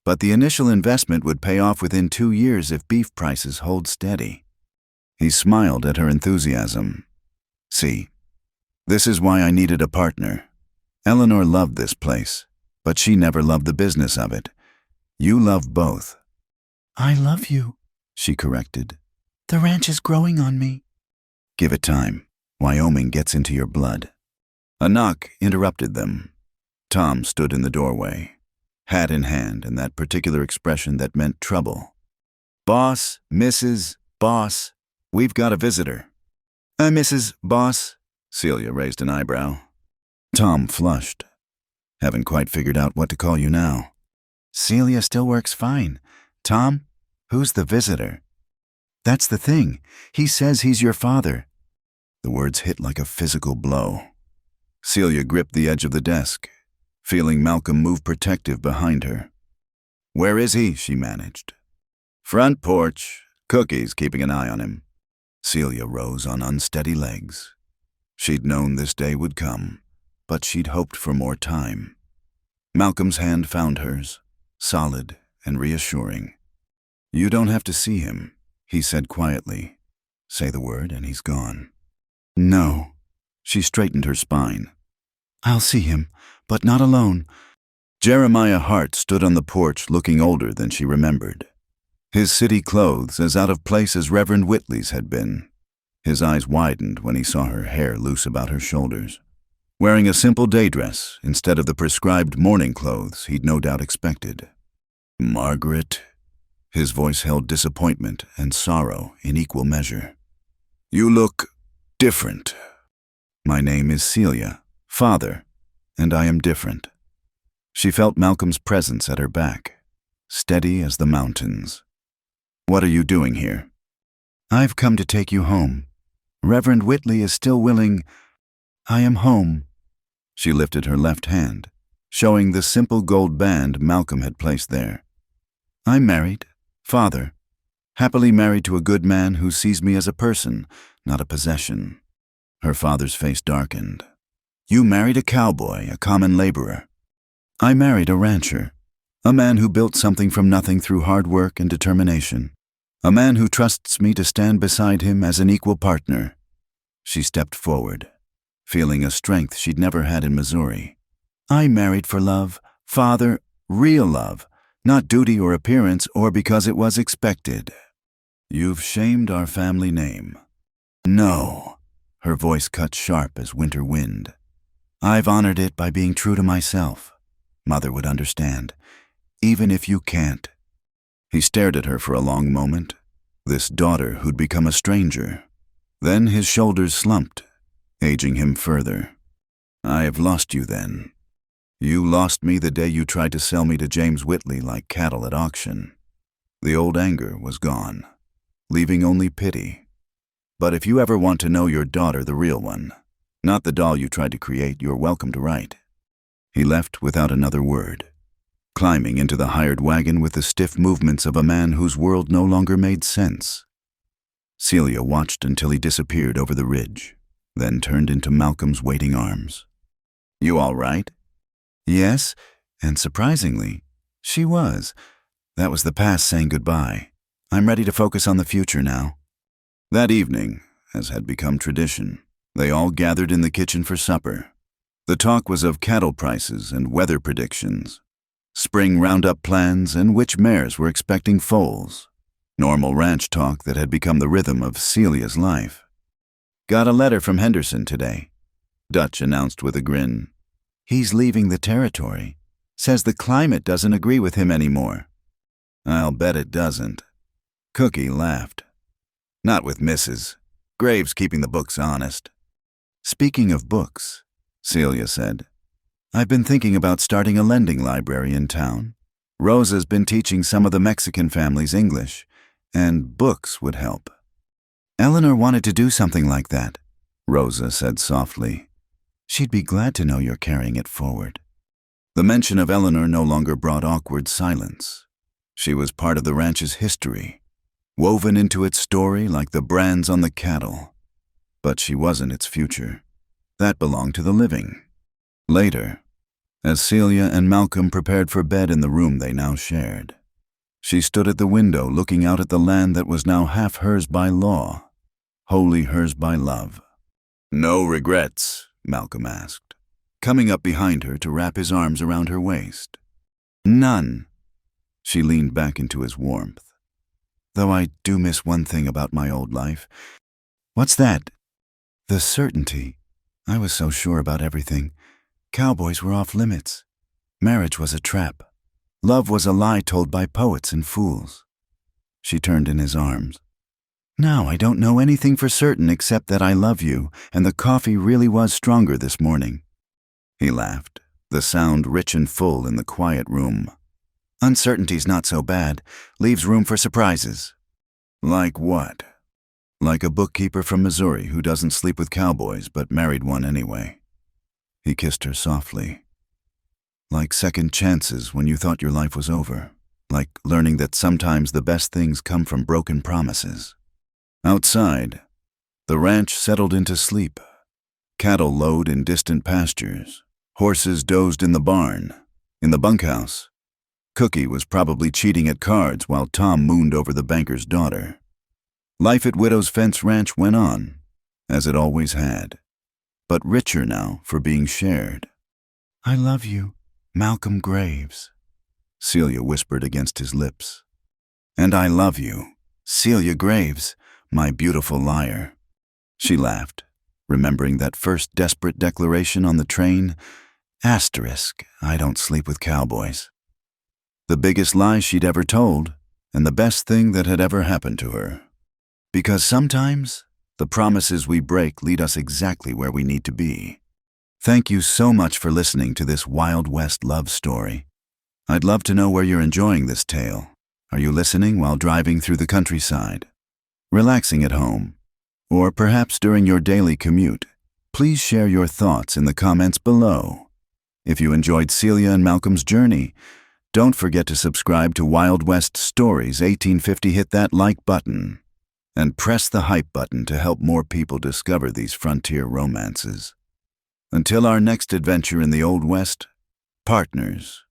"But the initial investment would pay off within 2 years if beef prices hold steady." He smiled at her enthusiasm. "See, this is why I needed a partner. Eleanor loved this place, but she never loved the business of it. You love both." "I love you," she corrected. "The ranch is growing on me." "Give it time. Wyoming gets into your blood." A knock interrupted them. Tom stood in the doorway, hat in hand and that particular expression that meant trouble. "Boss, Mrs. Boss, we've got a visitor." Mrs. Boss?" Celia raised an eyebrow. Tom flushed. "Haven't quite figured out what to call you now." "Celia still works fine. Tom, who's the visitor?" "That's the thing. He says he's your father." The words hit like a physical blow. Celia gripped the edge of the desk, feeling Malcolm move protective behind her. "Where is he?" she managed. "Front porch. Cookie's keeping an eye on him." Celia rose on unsteady legs. She'd known this day would come, but she'd hoped for more time. Malcolm's hand found hers, solid and reassuring. "You don't have to see him," he said quietly. "Say the word and he's gone." "No." She straightened her spine. "I'll see him, but not alone." Jeremiah Hart stood on the porch looking older than she remembered. His city clothes as out of place as Reverend Whitley's had been. His eyes widened when he saw her hair loose about her shoulders. Wearing a simple day dress instead of the prescribed morning clothes he'd no doubt expected. "Margaret?" His voice held disappointment and sorrow in equal measure. "You look different. My name is Celia, father, and I am different." She felt Malcolm's presence at her back, steady as the mountains. "What are you doing here?" "I've come to take you home. Reverend Whitley is still willing. I am home." She lifted her left hand, showing the simple gold band Malcolm had placed there. "I'm married, father, happily married to a good man who sees me as a person, not a possession." Her father's face darkened. "You married a cowboy, a common laborer." "I married a rancher, a man who built something from nothing through hard work and determination, a man who trusts me to stand beside him as an equal partner." She stepped forward, feeling a strength she'd never had in Missouri. "I married for love, father, real love, not duty or appearance or because it was expected." "You've shamed our family name." "No." Her voice cut sharp as winter wind. "I've honored it by being true to myself. Mother would understand, even if you can't." He stared at her for a long moment, this daughter who'd become a stranger. Then his shoulders slumped, aging him further. "I have lost you then. You lost me the day you tried to sell me to James Whitley like cattle at auction." The old anger was gone, leaving only pity. "But if you ever want to know your daughter, the real one, not the doll you tried to create, you're welcome to write." He left without another word, climbing into the hired wagon with the stiff movements of a man whose world no longer made sense. Celia watched until he disappeared over the ridge, then turned into Malcolm's waiting arms. "You all right?" Yes, and surprisingly, she was. That was the past saying goodbye. I'm ready to focus on the future now. That evening, as had become tradition, they all gathered in the kitchen for supper. The talk was of cattle prices and weather predictions, spring roundup plans and which mares were expecting foals. Normal ranch talk that had become the rhythm of Celia's life. "Got a letter from Henderson today," Dutch announced with a grin. "He's leaving the territory. Says the climate doesn't agree with him anymore." "I'll bet it doesn't." Cookie laughed. "Not with Mrs. Graves keeping the books honest." "Speaking of books," Celia said, "I've been thinking about starting a lending library in town. Rosa's been teaching some of the Mexican families English, and books would help." "Eleanor wanted to do something like that," Rosa said softly. "She'd be glad to know you're carrying it forward." The mention of Eleanor no longer brought awkward silence. She was part of the ranch's history, woven into its story like the brands on the cattle. But she wasn't its future. That belonged to the living. Later, as Celia and Malcolm prepared for bed in the room they now shared, she stood at the window looking out at the land that was now half hers by law, wholly hers by love. "No regrets?" Malcolm asked, coming up behind her to wrap his arms around her waist. "None." She leaned back into his warmth. "Though I do miss one thing about my old life." "What's that?" "The certainty. I was so sure about everything. Cowboys were off limits. Marriage was a trap. Love was a lie told by poets and fools." She turned in his arms. "Now I don't know anything for certain except that I love you, and the coffee really was stronger this morning." He laughed, the sound rich and full in the quiet room. "Uncertainty's not so bad. Leaves room for surprises." "Like what?" "Like a bookkeeper from Missouri who doesn't sleep with cowboys but married one anyway." He kissed her softly. "Like second chances when you thought your life was over. Like learning that sometimes the best things come from broken promises." Outside, the ranch settled into sleep. Cattle lowed in distant pastures. Horses dozed in the barn. In the bunkhouse, Cookie was probably cheating at cards while Tom mooned over the banker's daughter. Life at Widow's Fence Ranch went on, as it always had, but richer now for being shared. "I love you, Malcolm Graves," Celia whispered against his lips. "And I love you, Celia Graves, my beautiful liar." She laughed, remembering that first desperate declaration on the train. "Asterisk, I don't sleep with cowboys." The biggest lie she'd ever told, and the best thing that had ever happened to her. Because sometimes, the promises we break lead us exactly where we need to be. Thank you so much for listening to this Wild West love story. I'd love to know where you're enjoying this tale. Are you listening while driving through the countryside? Relaxing at home? Or perhaps during your daily commute? Please share your thoughts in the comments below. If you enjoyed Celia and Malcolm's journey, don't forget to subscribe to Wild West Stories 1850. Hit that like button and press the hype button to help more people discover these frontier romances. Until our next adventure in the Old West, partners,